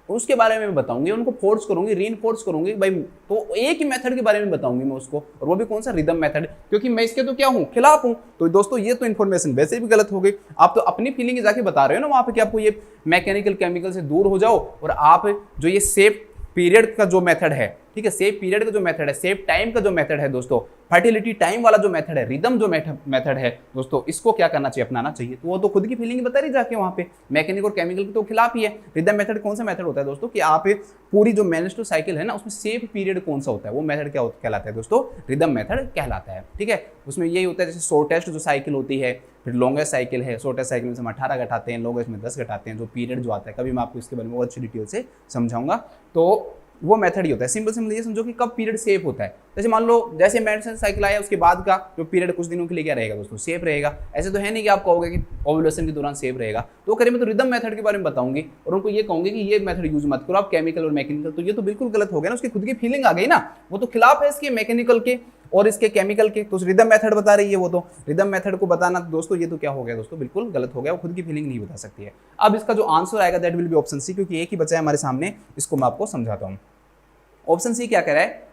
उसके बारे में बताऊंगी, उनको फोर्स करूंगी, रीइंफोर्स करूंगी भाई, तो एक ही मेथड के बारे में बताऊंगी मैं उसको, और वो भी कौन सा, रिदम मेथड, क्योंकि मैं इसके तो क्या हूं, खिलाफ हूं। तो दोस्तों ये तो इन्फॉर्मेशन वैसे भी गलत हो गई, आप तो अपनी फीलिंग जाके बता रहे हो ना वहां पे कि आपको ये मैकेनिकल केमिकल से दूर हो जाओ, और आप जो ये सेफ पीरियड का जो मेथड है, ठीक है, सेफ पीरियड का जो मेथड है, सेफ टाइम का जो मेथड है दोस्तों, फर्टिलिटी टाइम वाला जो मेथड है, रिदम जो मेथड है दोस्तों, इसको क्या करना चाहिए, अपनाना चाहिए। तो वो तो खुद की फीलिंग बता रही जाके वहां पे, मैकेनिक और केमिकल के तो खिलाफ ही है। रिदम मेथड कौन सा मेथड होता है दोस्तों, कि आप पूरी जो मेंस्ट्रुअल साइकिल है ना उसमें सेफ पीरियड कौन सा होता है, वो मेथड क्या कहलाता है दोस्तों, रिदम मेथड कहलाता है। ठीक है, उसमें यही होता है जैसे शॉर्टेस्ट जो साइकिल होती है, फिर लॉन्गेस्ट साइकिल है, शॉर्टेस्ट साइकिल में हम 18 घटाते हैं, लॉन्गेस्ट में 10 घटाते हैं, जो पीरियड जो आता है, कभी मैं आपको इसके बारे में और अच्छी डिटेल से समझाऊंगा। तो वो मेथड ही होता है। सिंपल ये समझो कि कब पीरियड सेफ होता है, जैसे मान लो जैसे मेंस्ट्रुअल साइकिल आया उसके बाद का जो पीरियड कुछ दिनों के लिए क्या रहेगा दोस्तों, सेफ रहेगा। ऐसे तो है नहीं कि आप कहोगे कि ओव्यूलेशन के दौरान सेफ रहेगा। तो करिए मैं तो रिदम मेथड के बारे में बताऊंगी और उनको ये कहूंगी कि ये मेथड यूज मत करो आप केमिकल और मैकेनिकल। तो ये तो बिल्कुल गलत हो गया ना, उसकी खुद की फीलिंग आ गई ना, वो तो खिलाफ है इसके मैकेनिकल के और इसके केमिकल के, तो रिदम मेथड बता रही है वो तो रिदम मेथड को बताना दोस्तों, ये तो क्या हो गया दोस्तों, बिल्कुल गलत हो गया, वो खुद की फीलिंग नहीं बता सकती है। अब इसका जो आंसर आएगा that will be option C, क्योंकि एक ही बचा है हमारे सामने, इसको मैं आपको समझाता हूं। ऑप्शन सी क्या कह रहा है,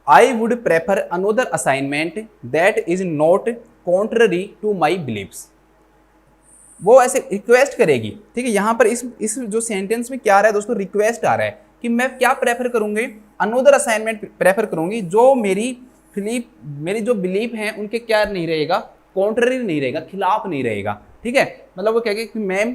I would prefer another assignment that is not contrary to my beliefs. वो ऐसे रिक्वेस्ट करेगी, ठीक है। यहां पर इस जो सेंटेंस में क्या आ रहा है दोस्तों, रिक्वेस्ट आ रहा है कि मैं क्या प्रेफर करूंगी, अनोदर असाइनमेंट प्रेफर करूंगी जो मेरी जो बिलीफ है उनके क्या नहीं रहेगा, कॉन्ट्ररी नहीं रहेगा, खिलाफ नहीं रहेगा। ठीक है, मतलब वो कहेगी कि मैम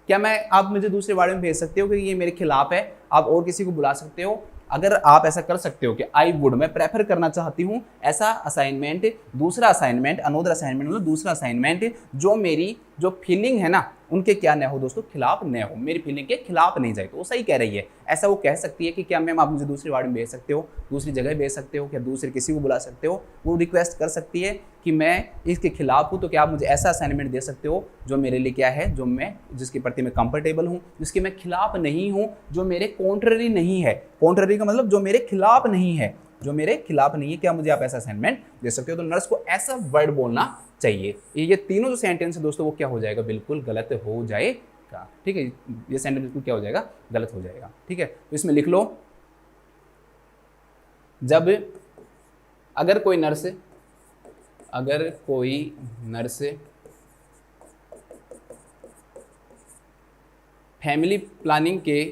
क्या आप मुझे दूसरे वार्ड में भेज सकते हो कि ये मेरे खिलाफ है, आप और किसी को बुला सकते हो। अगर आप ऐसा कर सकते हो कि आई वुड, मैं प्रेफर करना चाहती हूँ ऐसा असाइनमेंट, दूसरा असाइनमेंट, अनोदर असाइनमेंट मतलब दूसरा असाइनमेंट जो मेरी जो फीलिंग है ना उनके क्या न हो दोस्तों, खिलाफ न हो, मेरी फीलिंग के खिलाफ नहीं जाए। तो वो सही कह रही है। ऐसा वो कह सकती है कि क्या मैम आप मुझे दूसरे वार्ड में भेज सकते हो, दूसरी जगह भेज सकते हो, क्या दूसरे किसी को बुला सकते हो। वो रिक्वेस्ट कर सकती है कि मैं इसके खिलाफ हूँ, तो क्या आप मुझे ऐसा असाइनमेंट दे सकते हो जो मेरे लिए क्या है, जो मैं जिसके प्रति मैं कंफर्टेबल हूँ, जिसके मैं खिलाफ नहीं हूँ, जो मेरे कॉन्ट्ररी नहीं है। कॉन्ट्ररी का मतलब जो मेरे खिलाफ नहीं है, जो मेरे खिलाफ नहीं है, क्या मुझे आप ऐसा असाइनमेंट दे सकते हो। तो नर्स को ऐसा वर्ड बोलना चाहिए। ये तीनों जो सेंटेंस है दोस्तों वो क्या हो जाएगा, बिल्कुल गलत हो जाएगा। ठीक है, ये सेंटेंस बिल्कुल क्या हो जाएगा, गलत हो जाएगा। ठीक है, तो इसमें लिख लो, जब अगर कोई नर्स फैमिली प्लानिंग के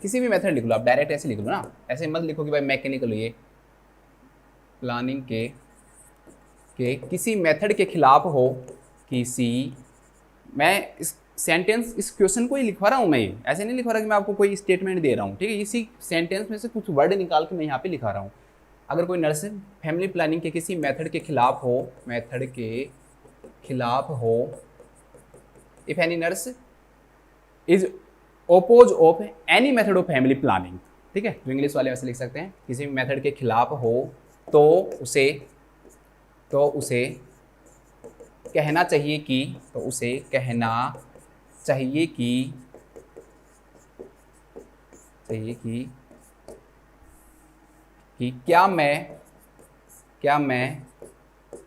किसी भी मेथड लिख लो आप, डायरेक्ट ऐसे लिख लो ना, ऐसे मत लिखो कि भाई मैकेनिकल ये प्लानिंग के किसी मेथड के खिलाफ हो, मैं इस सेंटेंस, इस क्वेश्चन को ही लिखवा रहा हूँ मैं, ऐसे नहीं लिखवा रहा कि मैं आपको कोई स्टेटमेंट दे रहा हूँ, ठीक है। इसी सेंटेंस में से कुछ वर्ड निकाल के मैं यहाँ पे लिखा रहा हूँ। अगर कोई नर्स फैमिली प्लानिंग के किसी मेथड के खिलाफ हो, if any nurse is oppose of any method of family planning, ठीक है, जो इंग्लिश वाले वैसे लिख सकते हैं, किसी मेथड के खिलाफ हो तो उसे कहना चाहिए कि क्या मैं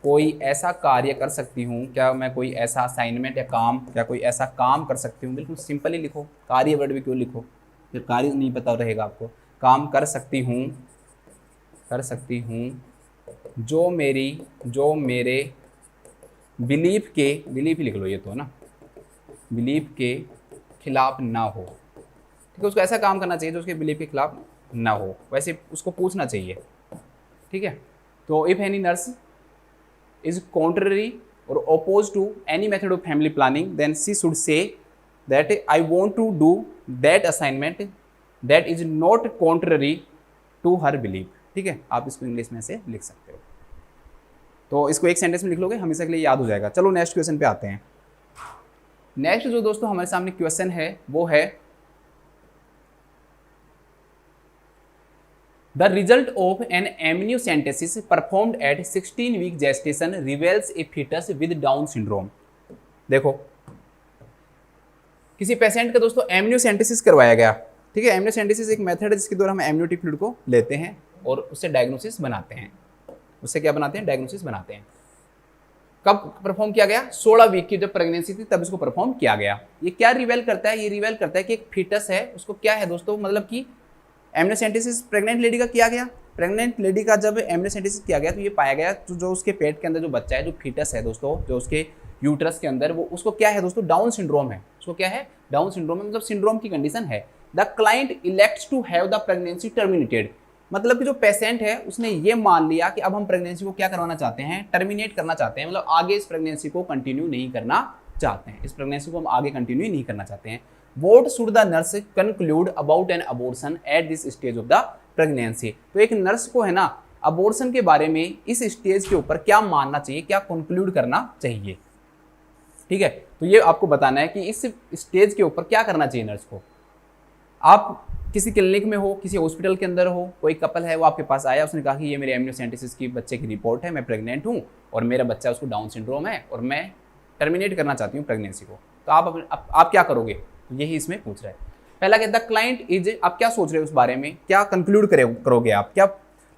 कोई ऐसा कार्य कर सकती हूँ, क्या मैं कोई ऐसा असाइनमेंट या काम, क्या कोई ऐसा काम कर सकती हूँ। बिल्कुल सिंपल ही लिखो, कार्य वर्ड भी क्यों लिखो, फिर कार्य नहीं पता रहेगा आपको। काम कर सकती हूँ जो मेरे बिलीफ ही लिख लो, ये तो है ना, बिलीफ के खिलाफ ना हो, ठीक है। उसको ऐसा काम करना चाहिए जो उसके बिलीफ के खिलाफ ना हो, वैसे उसको पूछना चाहिए, ठीक है। तो if any nurse is contrary और oppose to any method of family planning then she should say that I want to do that assignment that is not contrary to her belief, ठीक है। आप इसको इंग्लिश में से लिख सकते हो। तो इसको एक सेंटेंस में लिख लोगे, हमेशा के लिए याद हो जाएगा। चलो नेक्स्ट क्वेश्चन पे आते हैं। नेक्स्ट जो दोस्तों हमारे सामने क्वेश्चन है वो है the result of an amniocentesis performed at 16 week gestation reveals a foetus with Down syndrome. देखो किसी पेशेंट का दोस्तों एमनियोसेंटेसिस करवाया गया, ठीक है। एमनियोसेंटेसिस एक मेथड है जिसके द्वारा हम एमनियोटिक फ्लूइड को लेते हैं और उससे डायग्नोसिस बनाते हैं। उससे क्या बनाते हैं? डायग्नोसिस बनाते हैं। कब परफॉर्म किया गया? 16 वीक की जब प्रेगनेंसी थी तब इसको परफॉर्म किया गया। ये क्या रिवेल करता है? ये रिवेल करता है कि एक फीटस है, उसको क्या है दोस्तों, मतलब कि एमनियोसेंटेसिस प्रेग्नेंट लेडी का किया गया। प्रेग्नेंट लेडी का जब एमनियोसेंटेसिस किया गया तो ये पाया गया जो उसके पेट के अंदर जो बच्चा है, जो फीटस है दोस्तों, जो उसके यूट्रस के अंदर, वो उसको क्या है दोस्तों? डाउन सिंड्रोम है। उसको क्या है? डाउन सिंड्रोम है, मतलब सिंड्रोम की कंडीशन है। The client elects to have the pregnancy terminated, मतलब कि जो पेशेंट है उसने ये मान लिया कि अब हम प्रेगनेंसी को क्या करवाना चाहते हैं? टर्मिनेट करना चाहते हैं, मतलब आगे इस प्रेगनेंसी को कंटिन्यू नहीं करना चाहते हैं। इस प्रेगनेंसी को हम आगे कंटिन्यू नहीं करना चाहते हैं। What should the nurse conclude about an abortion at this stage of the pregnancy? तो एक नर्स को है ना अबॉर्शन के बारे में इस स्टेज के ऊपर क्या मानना चाहिए, क्या कंक्लूड करना चाहिए, ठीक है। तो ये आपको बताना है कि इस स्टेज के ऊपर क्या करना चाहिए नर्स को। आप किसी क्लिनिक में हो, किसी हॉस्पिटल के अंदर हो, कोई कपल है वो आपके पास आया, उसने कहा कि ये मेरे एमनियोसेंटेसिस की बच्चे की रिपोर्ट है, मैं प्रेग्नेंट हूँ और मेरा बच्चा उसको डाउन सिंड्रोम है और मैं टर्मिनेट करना चाहती हूँ प्रेगनेंसी को। तो आप क्या करोगे? यही इसमें पूछ रहा है। पहला कहता है क्लाइंट इज, आप क्या सोच रहे हो उस बारे में, क्या कंक्लूड करोगे आप, क्या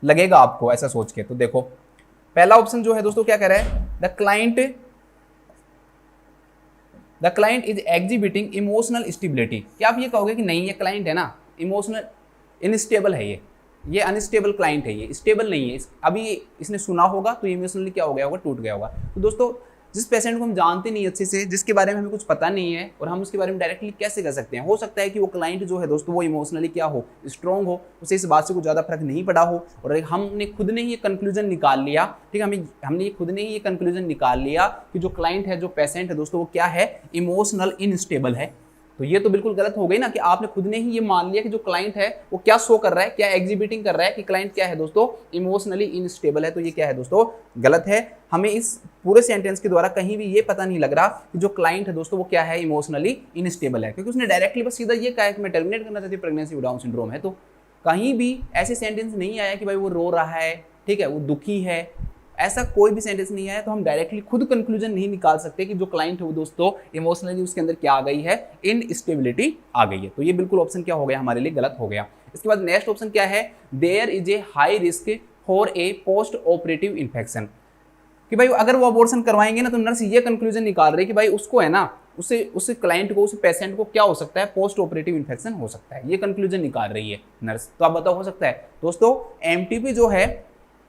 लगेगा आपको ऐसा सोच के। तो देखो पहला ऑप्शन जो है दोस्तों क्या कह रहा है? The client is exhibiting emotional stability. क्या आप ये कहोगे कि नहीं ये क्लाइंट है ना इमोशनल इनस्टेबल है, ये अनस्टेबल क्लाइंट है, ये स्टेबल नहीं है। अभी इसने सुना होगा तो इमोशनली क्या हो गया होगा? टूट गया होगा। तो दोस्तों जिस पेशेंट को हम जानते नहीं अच्छे से, जिसके बारे में हमें कुछ पता नहीं है और हम उसके बारे में डायरेक्टली कैसे कर सकते हैं? हो सकता है कि वो क्लाइंट जो है दोस्तों वो इमोशनली क्या हो? स्ट्रॉन्ग हो, उसे इस बात से कुछ ज़्यादा फर्क नहीं पड़ा हो और हमने खुद ने ही ये कंक्लूजन निकाल लिया, ठीक है, हमने खुद ने ही ये कंक्लूजन निकाल लिया कि जो क्लाइंट है, जो पेशेंट है दोस्तों, वो क्या है? इमोशनल इनस्टेबल है। तो ये तो बिल्कुल गलत हो गई ना कि आपने खुद ने ही ये मान लिया कि जो क्लाइंट है वो क्या शो कर रहा है, क्या एग्जिबिटिंग कर रहा है कि क्लाइंट क्या है दोस्तों? इमोशनली इनस्टेबल है। तो ये क्या है दोस्तों? गलत है। हमें इस पूरे सेंटेंस के द्वारा कहीं भी ये पता नहीं लग रहा कि जो क्लाइंट है दोस्तों वो क्या है? इमोशनली इनस्टेबल है, क्योंकि उसने डायरेक्टली बस सीधा ये कहा कि मैं टर्मिनेट करना चाहती हूँ प्रेगनेंसी, डाउन सिंड्रोम है। तो कहीं भी ऐसे सेंटेंस नहीं आया कि भाई वो रो रहा है, ठीक है, वो दुखी है, ऐसा कोई भी सेंटेंस नहीं आया। तो हम डायरेक्टली खुद कंक्लूजन नहीं निकाल सकते कि जो क्लाइंट है वो दोस्तों इमोशनली उसके अंदर क्या आ गई है? इनस्टेबिलिटी आ गई है। तो ये बिल्कुल ऑप्शन क्या हो गया? हमारे लिए गलत हो गया। इसके बाद नेक्स्ट ऑप्शन क्या है? There is a high risk for a post operative infection, कि भाई अगर वो अबॉर्शन करवाएंगे ना तो नर्स ये कंक्लूजन निकाल रही है कि भाई उसको है ना, उस क्लाइंट को, उस पेशेंट को क्या हो सकता है? पोस्ट ऑपरेटिव इन्फेक्शन हो सकता है। ये कंक्लूजन निकाल रही है नर्स। तो आप बताओ हो सकता है? दोस्तों एमटीपी जो है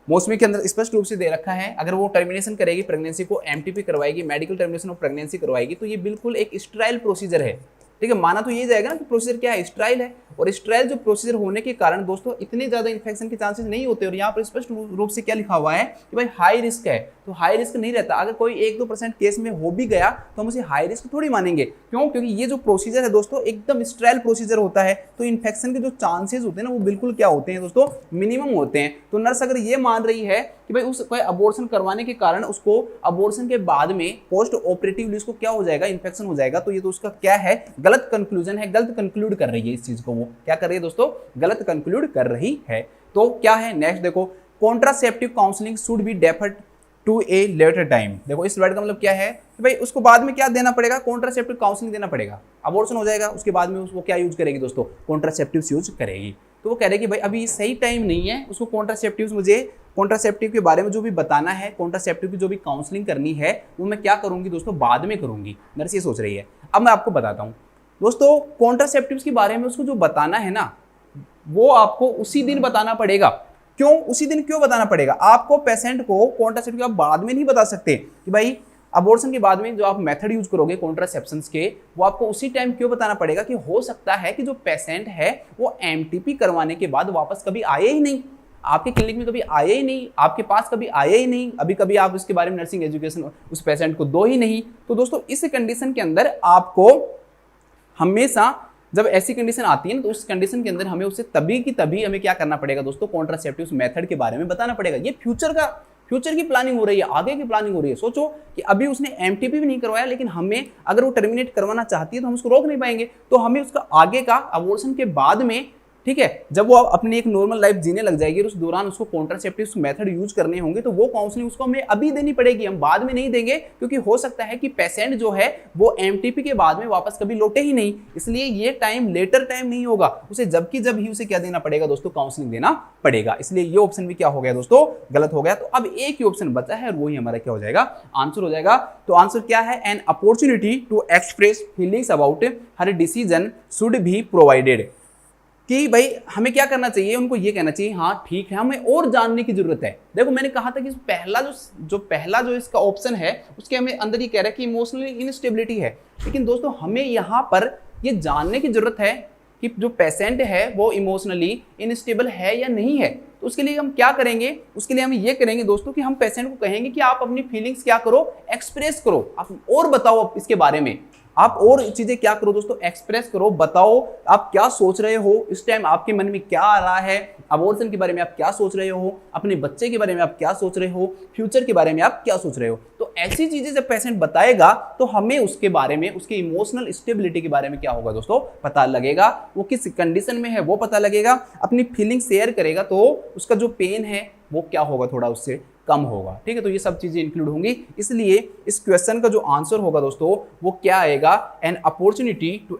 मौसमी के अंदर स्पष्ट रूप से दे रखा है, अगर वो टर्मिनेशन करेगी प्रेगनेंसी को, एमटीपी करवाएगी, मेडिकल टर्मिनेशन ऑफ प्रेगनेंसी करवाएगी, तो ये बिल्कुल एक स्टेराइल प्रोसीजर है। ठीक है, माना तो ये जाएगा ना कि प्रोसीजर क्या है, स्टेराइल है। और स्टेराइल जो प्रोसीजर होने के कारण दोस्तों इतने ज्यादा इन्फेक्शन के चांसेस नहीं होते। और यहाँ पर स्पष्ट रूप से क्या लिखा हुआ है कि भाई हाई रिस्क है, तो हाई रिस्क नहीं रहता। अगर कोई 1-2% केस में हो भी गया तो हम उसे हाई रिस्क थोड़ी मानेंगे। क्यों? क्योंकि ये जो प्रोसीजर है दोस्तों एकदम स्टेराइल प्रोसीजर होता है, तो इन्फेक्शन के जो चांसेस होते हैं ना वो बिल्कुल क्या होते हैं दोस्तों, मिनिमम होते हैं। तो नर्स अगर ये मान रही है कि भाई उस कोई अबॉर्शन करवाने के कारण उसको अबॉर्शन के बाद में पोस्ट ऑपरेटिवली उसको क्या हो जाएगा, इन्फेक्शन हो जाएगा, तो ये तो उसका क्या है, गलत कंक्लूजन है, गलत कंक्लूड कर रही है इस चीज को। वो क्या कर रही है दोस्तों, गलत कंक्लूड कर रही है। तो क्या है नेक्स्ट, देखो contraceptive counselling should be deferred to a later time. देखो इस वर्ड का मतलब क्या है कि भाई उसको बाद में क्या देना पड़ेगा, कॉन्ट्रासेप्टिव काउंसलिंग देना पड़ेगा। अबॉर्शन हो जाएगा उसके बाद में उसको क्या यूज करेगी दोस्तों, कॉन्ट्रासेप्टिव्स यूज करेगी। तो वो कह रहे कि भाई अभी सही टाइम नहीं है उसको कॉन्ट्रासेप्टिव्स, मुझे कॉन्ट्रासेप्टिव के बारे में जो भी बताना है, कॉन्ट्रासेप्टिव की जो भी काउंसलिंग करनी है वो मैं क्या करूंगी दोस्तों, बाद में करूंगी। नर्स ये सोच रही है। अब मैं आपको बताता हूँ दोस्तों, कॉन्ट्रासेप्टिव्स के बारे में उसको जो बताना है ना वो आपको उसी दिन बताना पड़ेगा। क्यों उसी दिन क्यों बताना पड़ेगा? आपको पेशेंट को कॉन्ट्रासेप्टिव आप बाद में नहीं बता सकते कि भाई अबॉर्शन के बाद में जो आप मेथड यूज करोगे कॉन्ट्रासेप्शंस के, वो आपको उसी टाइम क्यों बताना पड़ेगा कि हो सकता है कि जो पेशेंट है वो एमटीपी करवाने के बाद वापस कभी आए ही नहीं, आपके क्लिनिक में कभी आए ही नहीं, आपके पास कभी आए ही नहीं, अभी कभी आप उसके बारे में नर्सिंग एजुकेशन उस पेशेंट को दो ही नहीं। तो दोस्तों इस कंडीशन के अंदर आपको हमेशा जब ऐसी कंडीशन आती है ना, तो उस कंडीशन के अंदर हमें उसे तभी की तभी हमें क्या करना पड़ेगा दोस्तों, कॉन्ट्रासेप्टिव मेथड के बारे में बताना पड़ेगा। ये फ्यूचर की प्लानिंग हो रही है, आगे की प्लानिंग हो रही है। सोचो कि अभी उसने एमटीपी भी नहीं करवाया, लेकिन हमें अगर वो टर्मिनेट करवाना चाहती है तो हम उसको रोक नहीं पाएंगे, तो हमें उसका आगे का अबॉर्शन के बाद में, ठीक है, जब वो अपनी एक नॉर्मल लाइफ जीने लग जाएगी उस दौरान उसको कॉन्ट्रासेप्टिव मेथड यूज करने होंगे, तो वो काउंसलिंग उसको हमें अभी देनी पड़ेगी, हम बाद में नहीं देंगे। क्योंकि हो सकता है कि पेशेंट जो है वो एमटीपी के बाद में वापस कभी लौटे ही नहीं, इसलिए ये टाइम लेटर टाइम नहीं होगा, उसे जब ही उसे क्या देना पड़ेगा दोस्तों, काउंसलिंग देना पड़ेगा। इसलिए ये ऑप्शन भी क्या हो गया दोस्तों, गलत हो गया। तो अब एक ही ऑप्शन बचा है और वही हमारा क्या हो जाएगा, आंसर हो जाएगा। तो आंसर क्या है, an opportunity to express feelings about her decision should be provided. कि भाई हमें क्या करना चाहिए, उनको ये कहना चाहिए हाँ ठीक है, हमें और जानने की जरूरत है। देखो मैंने कहा था कि पहला जो इसका ऑप्शन है उसके हमें अंदर ये कह रहा है कि इमोशनली इनस्टेबिलिटी है, लेकिन दोस्तों हमें यहाँ पर ये जानने की जरूरत है कि जो पेशेंट है वो इमोशनली इनस्टेबल है या नहीं है। तो उसके लिए हम क्या करेंगे, उसके लिए हम ये करेंगे दोस्तों कि हम पेशेंट को कहेंगे कि आप अपनी फीलिंग्स क्या करो, एक्सप्रेस करो, आप और बताओ इसके बारे में, आप और चीजें क्या करो दोस्तों, एक्सप्रेस करो, बताओ आप क्या सोच रहे हो, इस टाइम आपके मन में क्या आ रहा है, अबॉर्शन के बारे में आप क्या सोच रहे हो, अपने बच्चे के बारे में आप क्या सोच रहे हो, फ्यूचर के बारे में आप क्या सोच रहे हो। तो ऐसी चीजें जब पेशेंट बताएगा तो हमें उसके बारे में, उसके इमोशनल स्टेबिलिटी के बारे में क्या होगा दोस्तों, पता लगेगा, वो किस कंडीशन में है वो पता लगेगा, अपनी फीलिंग शेयर करेगा तो उसका जो पेन है वो क्या होगा, थोड़ा उससे कम होगा। ठीक है, तो ये सब चीजें इंक्लूड होंगी। इसलिए इस क्वेश्चन का जो आंसर होगा दोस्तों वो क्या आएगा, an opportunity to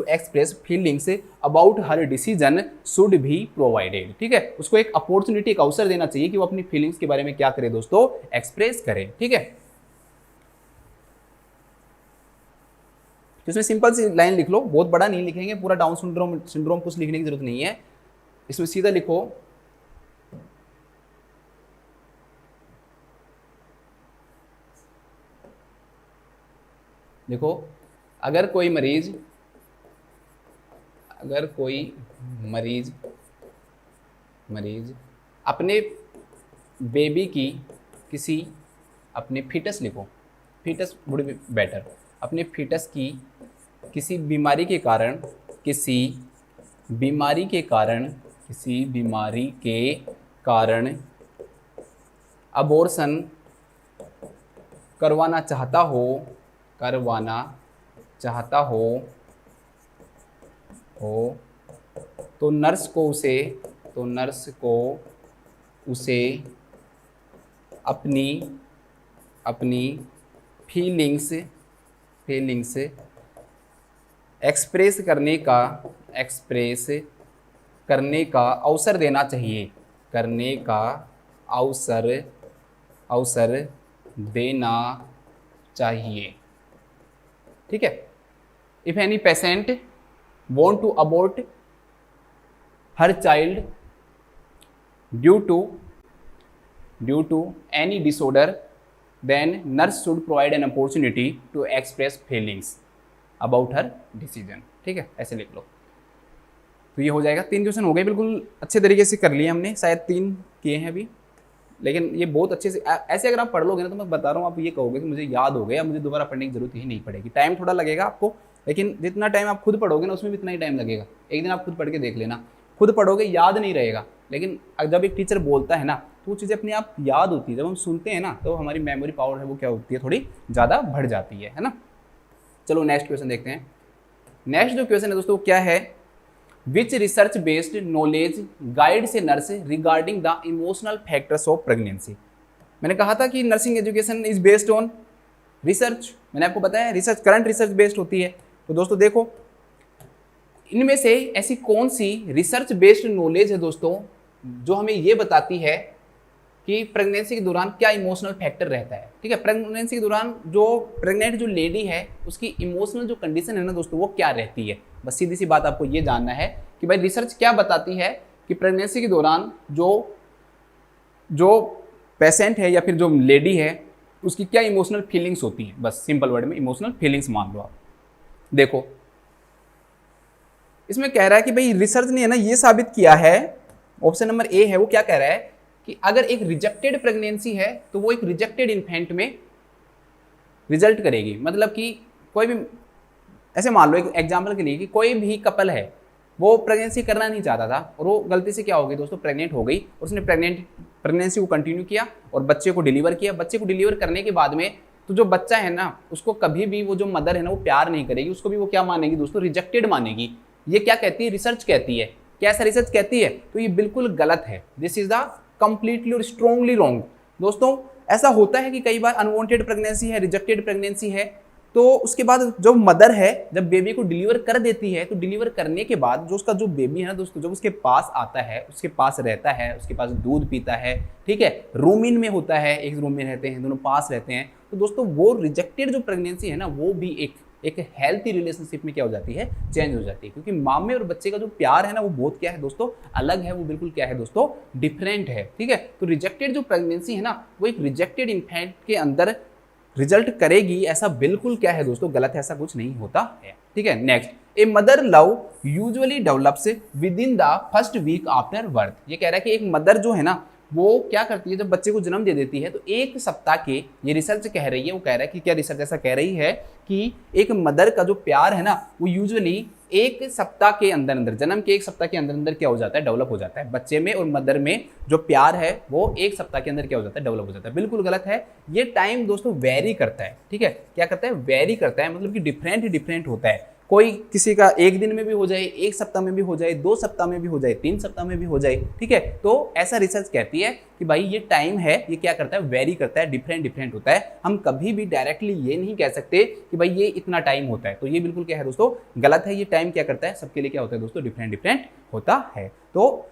express feelings about her decision should be provided. ठीक है, उसको एक अपॉर्चुनिटी, एक अवसर देना चाहिए कि वो अपनी फीलिंग्स के बारे में क्या करे दोस्तों, एक्सप्रेस करे। ठीक है, तो इसमें सिंपल सी लाइन लिख लो, बहुत बड़ा नहीं लिखेंगे, पूरा डाउन सिंड्रोम कुछ लिखने की जरूरत नहीं है, इसमें सीधा लिखो अगर कोई मरीज अपने बेबी की किसी, अपने फीटस लिखो, फीटस वुड बी बेटर, अपने फीटस की किसी बीमारी के कारण अबॉर्शन करवाना चाहता हो तो नर्स को उसे अपनी फीलिंग्स एक्सप्रेस करने का अवसर देना चाहिए, अवसर देना चाहिए। ठीक है, if any patient want to abort her child due to any disorder, then nurse should provide an opportunity to express feelings about her decision. ठीक है, ऐसे लिख लो। तो ये हो जाएगा। 3 क्वेश्चन हो गए, बिल्कुल अच्छे तरीके से कर लिए हमने, शायद 3 किए हैं अभी, लेकिन ये बहुत अच्छे से ऐसे अगर आप पढ़ लोगे ना तो मैं बता रहा हूँ आप ये कहोगे कि मुझे याद हो गया, मुझे दोबारा पढ़ने की जरूरत ही नहीं पड़ेगी। टाइम थोड़ा लगेगा आपको, लेकिन जितना टाइम आप खुद पढ़ोगे ना उसमें भी इतना ही टाइम लगेगा। एक दिन आप खुद पढ़ के देख लेना, खुद पढ़ोगे याद नहीं रहेगा, लेकिन जब एक टीचर बोलता है ना तो वो चीज़ें अपने आप याद होती है। जब हम सुनते हैं ना तो हमारी मेमोरी पावर है वो क्या होती है, थोड़ी ज़्यादा बढ़ जाती है ना। चलो नेक्स्ट क्वेश्चन देखते हैं। नेक्स्ट जो क्वेश्चन है दोस्तों क्या है, विच रिसर्च बेस्ड नॉलेज गाइड से nurse regarding the emotional factors of pregnancy. मैंने कहा था कि nursing education is based on research, मैंने आपको बताया रिसर्च, करंट रिसर्च बेस्ड होती है। तो दोस्तों देखो इनमें से ऐसी कौन सी रिसर्च बेस्ड नॉलेज है दोस्तों जो हमें ये बताती है कि प्रेगनेंसी के दौरान क्या इमोशनल फैक्टर रहता है। ठीक है, प्रेगनेंसी के दौरान जो प्रेग्नेंट जो लेडी है उसकी इमोशनल जो कंडीशन है ना दोस्तों वो क्या रहती है। बस सीधी सी बात आपको ये जानना है कि भाई रिसर्च क्या बताती है कि प्रेगनेंसी के दौरान जो पेशेंट है या फिर जो लेडी है उसकी क्या इमोशनल फीलिंग्स होती हैं। बस सिंपल वर्ड में इमोशनल फीलिंग्स मान लो आप। देखो इसमें कह रहा है कि भाई रिसर्च ने है ना ये साबित किया है, ऑप्शन नंबर ए है वो क्या कह रहा है कि अगर एक रिजेक्टेड प्रेगनेंसी है तो वो एक रिजेक्टेड इन्फेंट में रिजल्ट करेगी। मतलब कि कोई भी ऐसे मान लो एक एग्जाम्पल के लिए कि कोई भी कपल है वो प्रेगनेंसी करना नहीं चाहता था और वो गलती से क्या हो गई दोस्तों, प्रेग्नेंट हो गई और उसने प्रेगनेंसी को कंटिन्यू किया और बच्चे को डिलीवर किया। बच्चे को डिलीवर करने के बाद में तो जो बच्चा है ना उसको कभी भी वो जो मदर है ना वो प्यार नहीं करेगी, उसको भी वो क्या मानेगी दोस्तों, रिजेक्टेड मानेगी। ये क्या कहती है, रिसर्च कहती है। क्या ऐसा रिसर्च कहती है? तो ये बिल्कुल गलत है। दिस इज द कंप्लीटली और स्ट्रॉन्गली रॉन्ग। दोस्तों ऐसा होता है कि कई बार अनवांटेड प्रेगनेंसी है, रिजेक्टेड प्रेगनेंसी है, तो उसके बाद जो मदर है जब बेबी को डिलीवर कर देती है तो डिलीवर करने के बाद जो उसका जो बेबी है ना दोस्तों जब उसके पास आता है, उसके पास रहता है, उसके पास दूध पीता है, ठीक है, रूम इन में होता है, एक रूम में रहते हैं, दोनों पास रहते हैं, तो दोस्तों वो रिजेक्टेड जो प्रेगनेंसी है ना वो भी एक हेल्थी रिलेशनशिप में क्या हो जाती है, चेंज हो जाती है। क्योंकि माँ में और बच्चे का जो प्यार है ना वो बहुत क्या है दोस्तों, अलग है, वो बिल्कुल क्या है दोस्तों, डिफरेंट है। ठीक है, तो रिजेक्टेड जो प्रेगनेंसी है ना वो एक रिजेक्टेड इन्फेंट के अंदर रिजल्ट करेगी, ऐसा बिल्कुल क्या है दोस्तों, गलत है, ऐसा कुछ नहीं होता है। ठीक है, next, a mother love usually develops within the first week after birth. ये कह रहा है कि एक मदर जो है ना वो क्या करती है, जब बच्चे को जन्म दे देती है तो एक सप्ताह के, ये रिसर्च कह रही है, वो कह रहा है कि क्या रिसर्च ऐसा कह रही है कि एक मदर का जो प्यार है ना वो यूजुअली एक सप्ताह के अंदर अंदर, जन्म के एक सप्ताह के अंदर अंदर क्या हो जाता है, डेवलप हो जाता है। बच्चे में और मदर में जो प्यार है वो एक सप्ताह के अंदर क्या हो जाता है, डेवलप हो जाता है। बिल्कुल गलत है। ये टाइम दोस्तों वेरी करता है। ठीक है, क्या करता है, वेरी करता है, मतलब कि डिफरेंट होता है। कोई किसी का एक दिन में भी हो जाए, एक सप्ताह में भी हो जाए, 2 सप्ताह में भी हो जाए, 3 सप्ताह में भी हो जाए। ठीक है, तो ऐसा रिसर्च कहती है कि भाई ये टाइम है, ये क्या करता है, वेरी करता है, डिफरेंट होता है। हम कभी भी डायरेक्टली ये नहीं कह सकते कि भाई ये इतना टाइम होता है। तो ये बिल्कुल क्या है दोस्तों, गलत है। ये टाइम क्या करता है, सबके लिए क्या होता है दोस्तों, डिफरेंट होता है। तो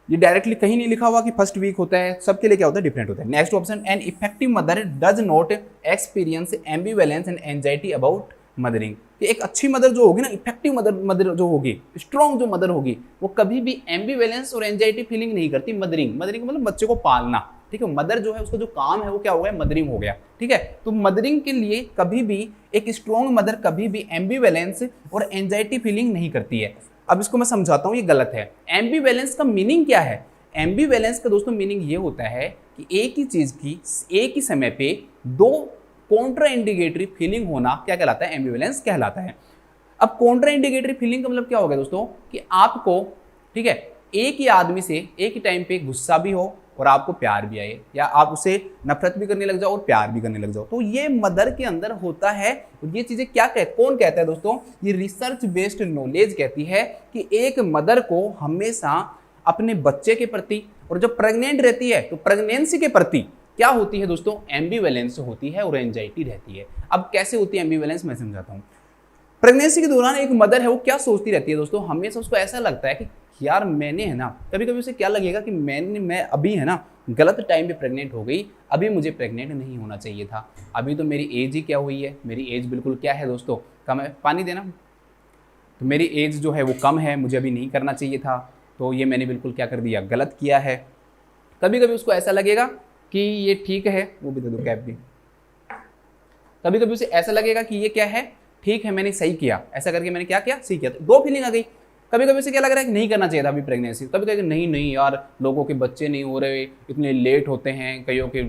ये डायरेक्टली कहीं नहीं लिखा हुआ कि फर्स्ट वीक होता है, सबके लिए क्या होता है, डिफरेंट होता है। Next option, an effective mother does not experience ambivalence and anxiety about mothering. कि एक अच्छी मदर जो होगी ना, इफेक्टिव मदर जो होगी, स्ट्रॉन्ग जो मदर होगी, वो कभी भी एम्बिवेलेंस और एंजाइटी फीलिंग नहीं करती। मदरिंग मतलब बच्चे को पालना। ठीक है, मदर जो है उसका जो काम है वो क्या हो गया, मदरिंग हो गया। ठीक है, तो मदरिंग के लिए कभी भी एक स्ट्रॉन्ग मदर कभी भी एम्बिवेलेंस और एंजाइटी फीलिंग नहीं करती है। अब इसको मैं समझाता हूँ, ये गलत है। एम्बिवेलेंस का मीनिंग क्या है? एम्बिवेलेंस का दोस्तों मीनिंग ये होता है कि एक ही चीज की एक ही समय पे 2 कॉन्ट्रा इंडिकेटरी फीलिंग होना क्या कहलाता है, एम्बिवेलेंस कहलाता है। अब कॉन्ट्रा इंडिकेटरी फीलिंग का मतलब क्या होगा दोस्तों, कि आपको, ठीक है, एक ही आदमी से एक ही टाइम पे गुस्सा भी हो और आपको प्यार भी आए, या आप उसे नफरत भी करने लग जाओ और प्यार भी करने लग जाओ, तो ये मदर के अंदर होता है। और ये चीजें क्या कौन कहता है दोस्तों, ये रिसर्च बेस्ड नॉलेज कहती है कि एक मदर को हमेशा अपने बच्चे के प्रति, और जब प्रेग्नेंट रहती है तो प्रेगनेंसी के प्रति क्या होती है दोस्तों, एम्बिवेलेंस होती है और एंजाइटी रहती है। अब कैसे होती है एम्बिवेलेंस, मैं समझाता हूँ। प्रेगनेंसी के दौरान एक मदर है वो क्या सोचती रहती है दोस्तों, हमेशा उसको ऐसा लगता है कि यार मैंने है ना, कभी कभी उसे क्या लगेगा कि मैं अभी है ना गलत टाइम पे प्रेग्नेंट हो गई, अभी मुझे प्रेग्नेंट नहीं होना चाहिए था, अभी तो मेरी एज ही क्या हुई है, मेरी एज बिल्कुल क्या है दोस्तों, कम है, पानी देना, तो मेरी एज जो है वो कम है, मुझे अभी नहीं करना चाहिए था। तो ये मैंने बिल्कुल क्या कर दिया, गलत किया है। कभी कभी उसको ऐसा लगेगा कि ये ठीक है, वो भी दे दो कैप भी, कभी कभी उसे ऐसा लगेगा कि ये क्या है, ठीक है मैंने सही किया, ऐसा करके मैंने क्या किया, सही किया। तो दो फीलिंग आ गई। कभी कभी उसे क्या लग रहा है कि नहीं करना चाहिए था अभी प्रेगनेंसी, कभी कभी नहीं नहीं यार लोगों के बच्चे नहीं हो रहे, इतने लेट होते हैं, कईयों के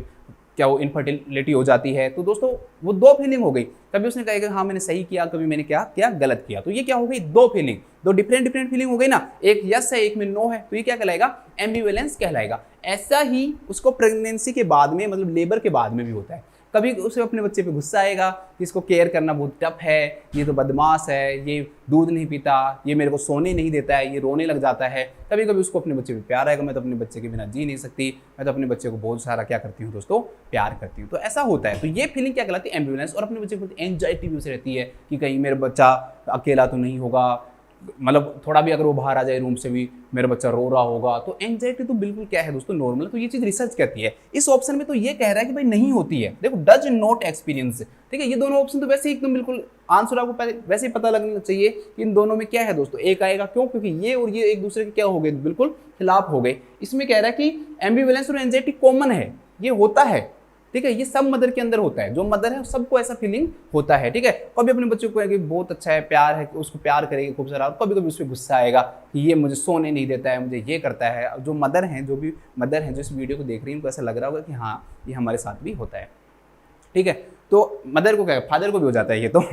क्या वो इनफर्टिलिटी हो जाती है। तो दोस्तों वो दो फीलिंग हो गई। कभी उसने कहा कि हाँ मैंने सही किया, कभी मैंने क्या किया, गलत किया। तो ये क्या हो गई, दो फीलिंग, दो डिफरेंट फीलिंग हो गई ना, एक यस है एक में नो है। तो ये क्या कहलाएगा, एम्बिवेलेंस कहलाएगा। ऐसा ही उसको प्रेगनेंसी के बाद में, मतलब लेबर के बाद में भी होता है। कभी उसे अपने बच्चे पे गुस्सा आएगा कि इसको केयर करना बहुत टफ है, ये तो बदमाश है, ये दूध नहीं पीता, ये मेरे को सोने नहीं देता है, ये रोने लग जाता है। कभी कभी उसको अपने बच्चे पे प्यार आएगा, मैं तो अपने बच्चे के बिना जी नहीं सकती, मैं तो अपने बच्चे को बहुत सारा क्या करती हूँ दोस्तों, प्यार करती हूँ। तो ऐसा होता है। तो ये फीलिंग क्या कहलाती है, एम्बिवेलेंस। और अपने बच्चे को एंजाइटी भी उसे रहती है कि कहीं मेरा बच्चा अकेला तो नहीं होगा, मतलब थोड़ा भी अगर वो बाहर आ जाए रूम से भी मेरा बच्चा रो रहा होगा। तो एंजाइटी तो बिल्कुल क्या है दोस्तों, नॉर्मल। तो ये चीज रिसर्च कहती है। इस ऑप्शन में तो ये कह रहा है कि भाई नहीं होती है। देखो, डज नॉट एक्सपीरियंस, ठीक है। ये दोनों ऑप्शन तो वैसे ही एकदम बिल्कुल आंसर आपको वैसे ही पता लगना चाहिए कि इन दोनों में क्या है दोस्तों, एक आएगा। क्यों, क्योंकि ये और ये एक दूसरे के क्या हो गए, बिल्कुल खिलाफ हो गए। इसमें कह रहा है कि एम्बिवेलेंस और एंजाइटी कॉमन है, ये होता है, ठीक है। ये सब मदर के अंदर होता है, जो मदर है सबको ऐसा फीलिंग होता है, ठीक है। कभी अपने बच्चे को कहेगी बहुत अच्छा है, प्यार है, उसको प्यार करेगी खूब सारा, कभी कभी उस पर गुस्सा आएगा कि ये मुझे सोने नहीं देता है, मुझे ये करता है। जो मदर हैं, जो भी मदर हैं जो इस वीडियो को देख रही हैं, उनको ऐसा लग रहा होगा कि हाँ ये हमारे साथ भी होता है, ठीक है। तो मदर को क्या, फादर को भी हो जाता है ये तो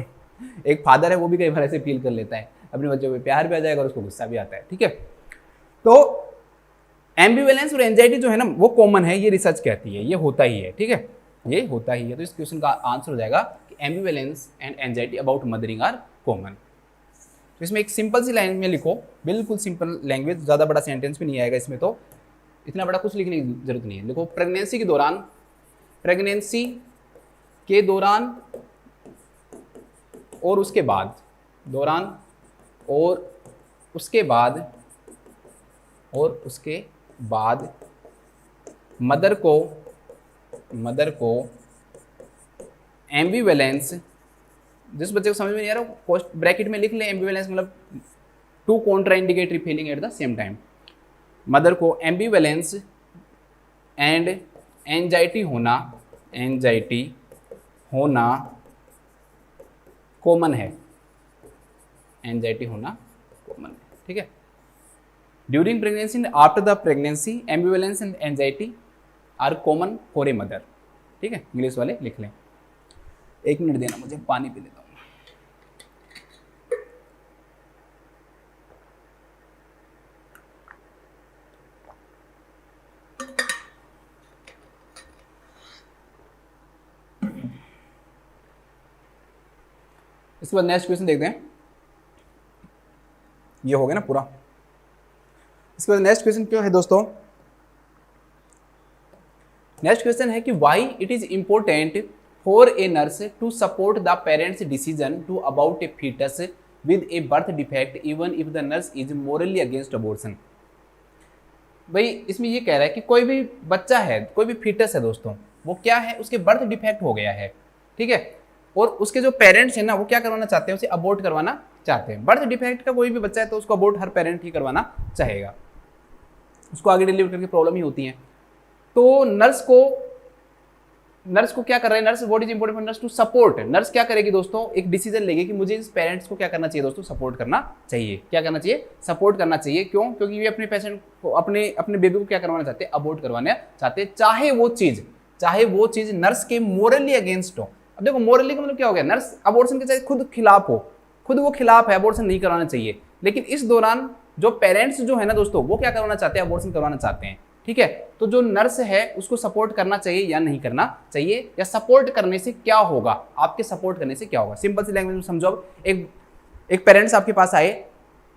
एक फादर है वो भी कई बार ऐसे फील कर लेता है, अपने बच्चों पे प्यार भी आ जाएगा और उसको गुस्सा भी आता है, ठीक है। तो एम्बिवेलेंस और एंजाइटी जो है ना वो कॉमन है, ये रिसर्च कहती है, ये होता ही है, ठीक है, ये होता ही है। तो इस क्वेश्चन का आंसर हो जाएगा कि ambivalence and anxiety about mothering are common. तो इसमें एक सिंपल सी लाइन में लिखो, बिल्कुल सिंपल लैंग्वेज, ज़्यादा बड़ा सेंटेंस भी नहीं आएगा इसमें, तो इतना बड़ा कुछ लिखने की जरूरत नहीं है। लिखो, प्रेगनेंसी के दौरान, प्रेगनेंसी के दौरान और उसके बाद, दौरान और उसके बाद, और उसके बाद मदर को एम्बिवेलेंस, जिस बच्चे को समझ में नहीं आ रहा पोस्ट ब्रैकेट में लिख ले, एम्बिवेलेंस मतलब two contraindicatory feeling at the same time. Mother को एम्बिवेलेंस एंड एंजाइटी होना कॉमन है, एंजाइटी होना कॉमन है, ठीक है। During pregnancy and after the pregnancy ambivalence and anxiety are common for a mother, ठीक है। इंग्लिश वाले लिख लें। एक मिनट देना मुझे, पानी पी लेता हूँ। इसके बाद नेक्स्ट क्वेश्चन देखते हैं, ये हो गया ना पूरा। इसके बाद नेक्स्ट क्वेश्चन क्यों है दोस्तों, नेक्स्ट क्वेश्चन है कि why it is important for a nurse to support the parents decision to about a foetus with a birth defect even if the nurse is morally against abortion. भाई इसमें ये कह रहा है कि कोई भी बच्चा है, कोई भी फीटस है दोस्तों, वो क्या है, उसके बर्थ डिफेक्ट हो गया है, ठीक है। और उसके जो पेरेंट्स हैं ना वो क्या करवाना चाहते हैं, उसे अबॉर्ट करवाना चाहते हैं। बर्थ डिफेक्ट का कोई भी बच्चा है तो उसको अबॉर्ट हर पेरेंट ही करवाना चाहेगा, उसको आगे डिलीवर करके प्रॉब्लम ही होती है। तो नर्स को क्या कर रहा है, nurse, what is important for nurse to support. Nurse क्या करेगी दोस्तों, एक डिसीजन लेगी कि मुझे इस पेरेंट्स को क्या करना चाहिए दोस्तों, सपोर्ट करना चाहिए। क्या करना चाहिए, सपोर्ट करना चाहिए। क्यों, क्योंकि ये अपने पेशेंट को, अपने बेबी को क्या करवाना चाहते हैं, अबॉर्ट करवाना चाहते हैं, चाहे वो चीज नर्स के मोरली अगेंस्ट हो। अब देखो मोरली का मतलब क्या हो गया, नर्स अबॉर्शन के चाहे खुद खिलाफ हो, खुद वो खिलाफ है, अबॉर्शन नहीं करवाना चाहिए, लेकिन इस दौरान जो पेरेंट्स जो है ना दोस्तों वो क्या करवाना चाहते हैं, अबॉर्शन करवाना चाहते हैं, ठीक है। तो जो नर्स है उसको सपोर्ट करना चाहिए या नहीं करना चाहिए, या सपोर्ट करने से क्या होगा, आपके सपोर्ट करने से क्या होगा। सिंपल सी लैंग्वेज में समझो। अब एक पेरेंट्स आपके पास आए,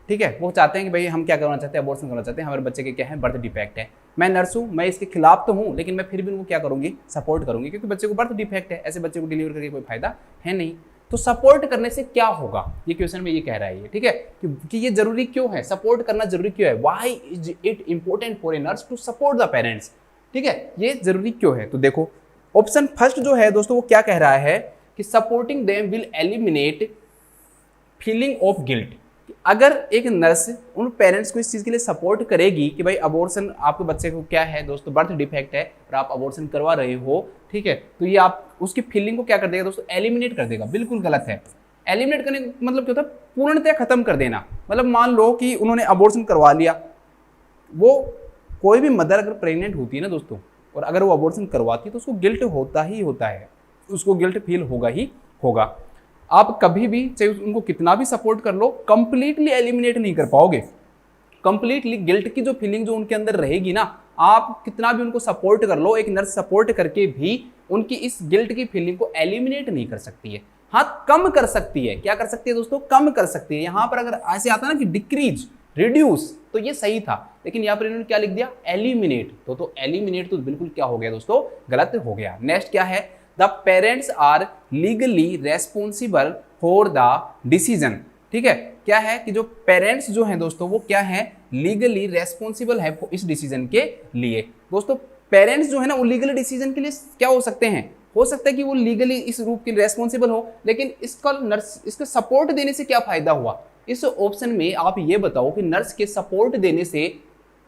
ठीक है, वो चाहते हैं कि भाई हम क्या करना चाहते हैं, अबॉर्शन करना चाहते हैं, हमारे बच्चे के क्या है, बर्थ डिफेक्ट है। मैं नर्स हूँ, मैं इसके खिलाफ तो हूँ, लेकिन मैं फिर भी उनको क्या करूंगी, सपोर्ट करूंगी, क्योंकि बच्चे को बर्थ डिफेक्ट है, ऐसे बच्चे को डिलीवर करके कोई फायदा है नहीं। तो सपोर्ट करने से क्या होगा, ये क्वेश्चन में ये कह रहा है ये, ठीक है, कि ये जरूरी क्यों है, सपोर्ट करना जरूरी क्यों है, why is it important for a nurse to support the parents, ठीक है, ये जरूरी क्यों है। तो देखो ऑप्शन फर्स्ट जो है दोस्तों वो क्या कह रहा है कि supporting them will eliminate feeling of guilt. कि अगर एक नर्स उन पेरेंट्स को इस चीज़ के लिए सपोर्ट करेगी कि भाई अबॉर्शन आपके बच्चे को क्या है दोस्तों, बर्थ डिफेक्ट है और आप अबॉर्शन करवा रहे हो, ठीक है, तो ये आप उसकी फीलिंग को क्या कर देगा दोस्तों, एलिमिनेट कर देगा। बिल्कुल गलत है। एलिमिनेट करने का मतलब क्या होता है, पूर्णतः खत्म कर देना। मतलब मान लो कि उन्होंने अबॉर्शन करवा लिया, वो कोई भी मदर अगर प्रेग्नेंट होती है ना दोस्तों, और अगर वो अबॉर्शन करवाती है तो उसको गिल्ट होता ही होता है, उसको गिल्ट फील होगा ही होगा। आप कभी भी चाहे उनको कितना भी सपोर्ट कर लो, कंप्लीटली एलिमिनेट नहीं कर पाओगे। कंप्लीटली गिल्ट की जो फीलिंग जो उनके अंदर रहेगी ना, आप कितना भी उनको सपोर्ट कर लो, एक नर्स सपोर्ट करके भी उनकी इस गिल्ट की फीलिंग को एलिमिनेट नहीं कर सकती है। हाँ, कम कर सकती है। क्या कर सकती है दोस्तों, कम कर सकती है। यहां पर अगर ऐसे आता ना कि डिक्रीज, रिड्यूस, तो ये सही था, लेकिन यहां पर इन्होंने क्या लिख दिया, एलिमिनेट। तो एलिमिनेट तो बिल्कुल क्या हो गया दोस्तों, गलत हो गया। नेक्स्ट क्या है, the parents are legally responsible for the decision. ठीक है, क्या है कि जो पेरेंट्स जो हैं दोस्तों वो क्या है, लीगली रेस्पॉन्सिबल है इस डिसीजन के लिए। दोस्तों पेरेंट्स जो है ना वो लीगली डिसीजन के लिए क्या हो सकते हैं, हो सकता है कि वो लीगली इस रूप के रेस्पॉन्सिबल हो, लेकिन इसका नर्स इसका सपोर्ट देने से क्या फायदा हुआ। इस ऑप्शन में आप ये बताओ कि नर्स के सपोर्ट देने से,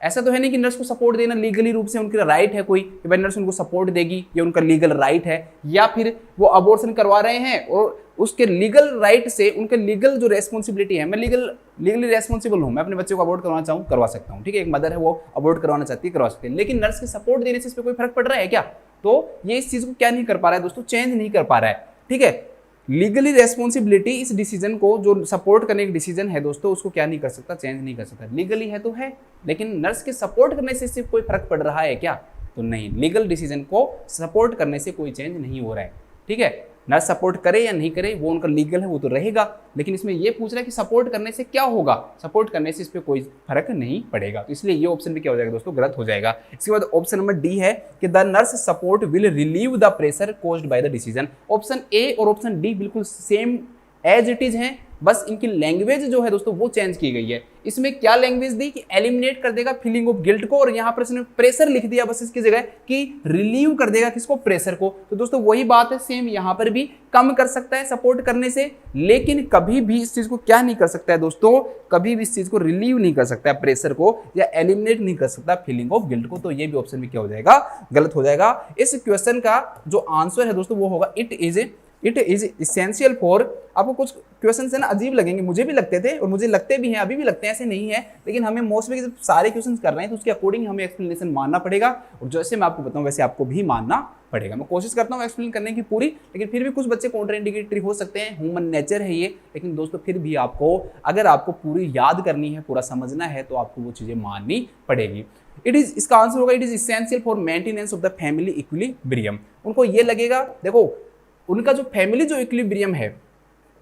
ऐसा तो है नहीं कि नर्स को सपोर्ट देना लीगली रूप से उनका राइट है कोई, कि भाई नर्स उनको सपोर्ट देगी, ये उनका लीगल राइट है, या फिर वो अबॉर्शन करवा रहे हैं और उसके लीगल राइट से उनके लीगल जो रेस्पॉन्सिबिलिटी है, मैं लीगली रेस्पॉन्सिबल हूँ, मैं अपने बच्चे को अबॉर्ट करवाना चाहूँ करवा सकता हूँ, ठीक है, एक मदर है वो अबॉर्ट करवाना चाहती है करवा सकती है, लेकिन नर्स के सपोर्ट देने से इस पर कोई फर्क पड़ रहा है क्या। तो ये इस चीज को क्या नहीं कर पा रहा है दोस्तों, चेंज नहीं कर पा रहा है। ठीक है, लीगली रेस्पॉन्सिबिलिटी इस डिसीजन को, जो सपोर्ट करने का डिसीजन है दोस्तों, उसको क्या नहीं कर सकता, चेंज नहीं कर सकता। लीगली है तो है, लेकिन नर्स के सपोर्ट करने से इससे कोई फर्क पड़ रहा है क्या, तो नहीं। लीगल डिसीजन को सपोर्ट करने से कोई चेंज नहीं हो रहा है। ठीक है, नर्स सपोर्ट करे या नहीं करे वो उनका लीगल है, वो तो रहेगा, लेकिन इसमें ये पूछ रहा है कि सपोर्ट करने से क्या होगा, सपोर्ट करने से इस पर कोई फर्क नहीं पड़ेगा। तो इसलिए ये ऑप्शन भी क्या हो जाएगा दोस्तों, गलत हो जाएगा। इसके बाद ऑप्शन नंबर डी है कि the nurse support will relieve the pressure caused by the decision. Option A और ऑप्शन डी बिल्कुल सेम एज इट इज हैं, बस इनकी लैंग्वेज जो है दोस्तों वो चेंज की गई है। इसमें क्या लैंग्वेज दी कि एलिमिनेट कर देगा फीलिंग ऑफ गिल्ट को, और यहां पर इसने प्रेशर लिख दिया बस इसकी जगह कि रिलीव कर देगा किसको, प्रेशर को। तो दोस्तों वही बात है सेम, यहां पर भी कम कर सकता है सपोर्ट करने से, लेकिन कभी भी इस चीज को क्या नहीं कर सकता है दोस्तों, कभी भी इस चीज को रिलीव नहीं कर सकता है प्रेशर को, या एलिमिनेट नहीं कर सकता फीलिंग ऑफ गिल्ट को। तो ये भी ऑप्शन भी क्या हो जाएगा, गलत हो जाएगा। इस क्वेश्चन का जो आंसर है दोस्तों वो होगा इट इज इसेंशियल फॉर। आपको कुछ क्वेश्चन है ना अजीब लगेंगे, मुझे भी लगते थे और मुझे लगते भी हैं, अभी भी लगते हैं, ऐसे नहीं है, लेकिन हमें मोस्टली जब सारे क्वेश्चन कर रहे हैं तो उसके अकॉर्डिंग हमें एक्सप्लेनेशन मानना पड़ेगा, और जैसे मैं आपको बताऊं वैसे आपको भी मानना पड़ेगा। मैं कोशिश करता हूँ एक्सप्लेन करने की पूरी, लेकिन फिर भी कुछ बच्चे कॉन्ट्राइंडिकेटरी हो सकते हैं, ह्यूमन नेचर है ये, लेकिन दोस्तों फिर भी आपको, अगर आपको पूरी याद करनी है, पूरा समझना है, तो आपको वो चीज़ें माननी पड़ेगी। इसका आंसर होगा it is essential for maintenance of the family equilibrium. उनको ये लगेगा, देखो उनका जो फैमिली जो इक्विलिब्रियम है,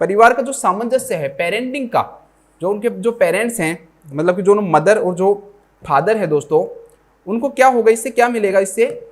परिवार का जो सामंजस्य है, पेरेंटिंग का, जो उनके जो पेरेंट्स हैं, मतलब कि जो मदर और जो फादर है दोस्तों, उनको क्या होगा, इससे क्या मिलेगा, इससे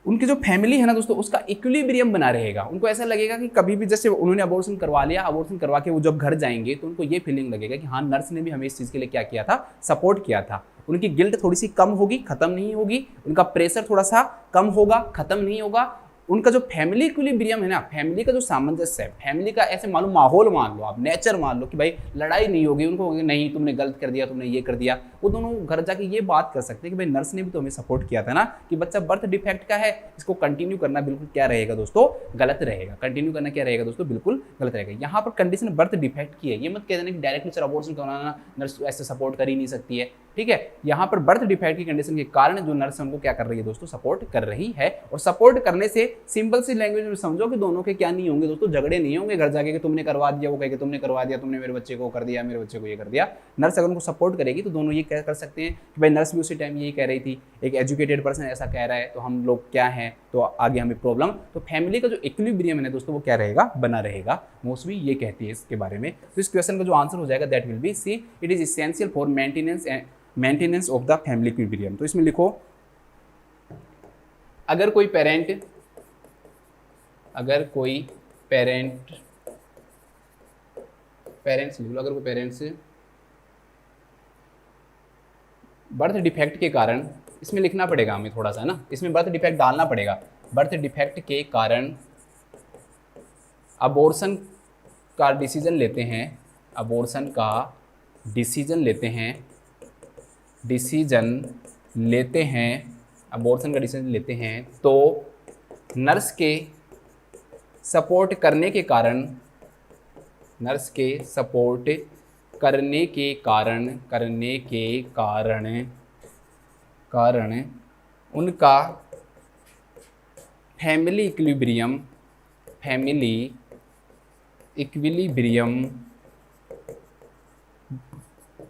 उनकी जो फैमिली है ना दोस्तों उसका इक्विलिब्रियम बना रहेगा। उनको ऐसा लगेगा कि कभी भी जैसे उन्होंने अबॉर्शन करवा लिया, अबॉर्शन करवा के वो जब घर जाएंगे तो उनको ये फीलिंग लगेगा कि हाँ नर्स ने भी हमें इस चीज़ के लिए क्या किया था, सपोर्ट किया था। उनकी गिल्ट थोड़ी सी कम होगी, खत्म नहीं होगी, उनका प्रेशर थोड़ा सा कम होगा, खत्म नहीं होगा। उनका जो फैमिली इक्विलिब्रियम है ना, फैमिली का जो सामंजस्य है, फैमिली का ऐसे मालूम माहौल मान लो आप, नेचर मान लो कि भाई लड़ाई नहीं होगी, उनको नहीं तुमने गलत कर दिया, तुमने ये कर दिया, वो दोनों घर जाके ये बात कर सकते हैं कि भाई नर्स ने भी तो हमें सपोर्ट किया था ना, कि बच्चा बर्थ डिफेक्ट का है, इसको कंटिन्यू करना बिल्कुल क्या रहेगा दोस्तों, गलत रहेगा। कंटिन्यू करना क्या रहेगा दोस्तों, बिल्कुल गलत रहेगा। यहाँ पर कंडीशन बर्थ डिफेक्ट की है, ये मत कह देना कि डायरेक्टली सर अबॉर्शन कराना नर्स ऐसे सपोर्ट कर ही नहीं सकती है। ठीक है, यहाँ पर बर्थ डिफेक्ट की कंडीशन के कारण जो नर्स है उनको क्या कर रही है दोस्तों, सपोर्ट कर रही है। और सपोर्ट करने से सिंपल सी लैंग्वेज में समझो कि दोनों के क्या नहीं होंगे दोस्तों, झगड़े नहीं होंगे घर जाके कि तुमने करवा दिया, वो कहेगा तुमने करवा दिया, तुमने मेरे बच्चे को कर दिया, मेरे बच्चे को ये कर दिया। नर्स अगर उनको सपोर्ट करेगी तो दोनों ये कर सकते हैं कि भाई नर्स भी उसी टाइम यही कह रही थी, एक एजुकेटेड पर्सन ऐसा कह रहा है तो हम लोग क्या हैं, तो आगे हमें प्रॉब्लम। तो फैमिली का जो इक्विलिब्रियम है दोस्तों वो क्या रहेगा, बना रहेगा। मोस्टली ये कहती है इसके बारे में। तो इस क्वेश्चन का जो आंसर हो जाएगा that will be C, it is essential for maintenance of the family equilibrium. तो इसमें लिखो अगर कोई पेरेंट्स लिख लो, अगर कोई पेरेंट्स बर्थ डिफेक्ट के कारण, इसमें लिखना पड़ेगा हमें थोड़ा सा ना, इसमें बर्थ डिफेक्ट डालना पड़ेगा, बर्थ डिफेक्ट के कारण अबॉर्शन का डिसीजन लेते हैं, अबॉर्शन का डिसीजन लेते हैं, अबॉर्शन का डिसीजन लेते हैं, तो नर्स के सपोर्ट करने के कारण उनका फैमिली इक्विलिब्रियम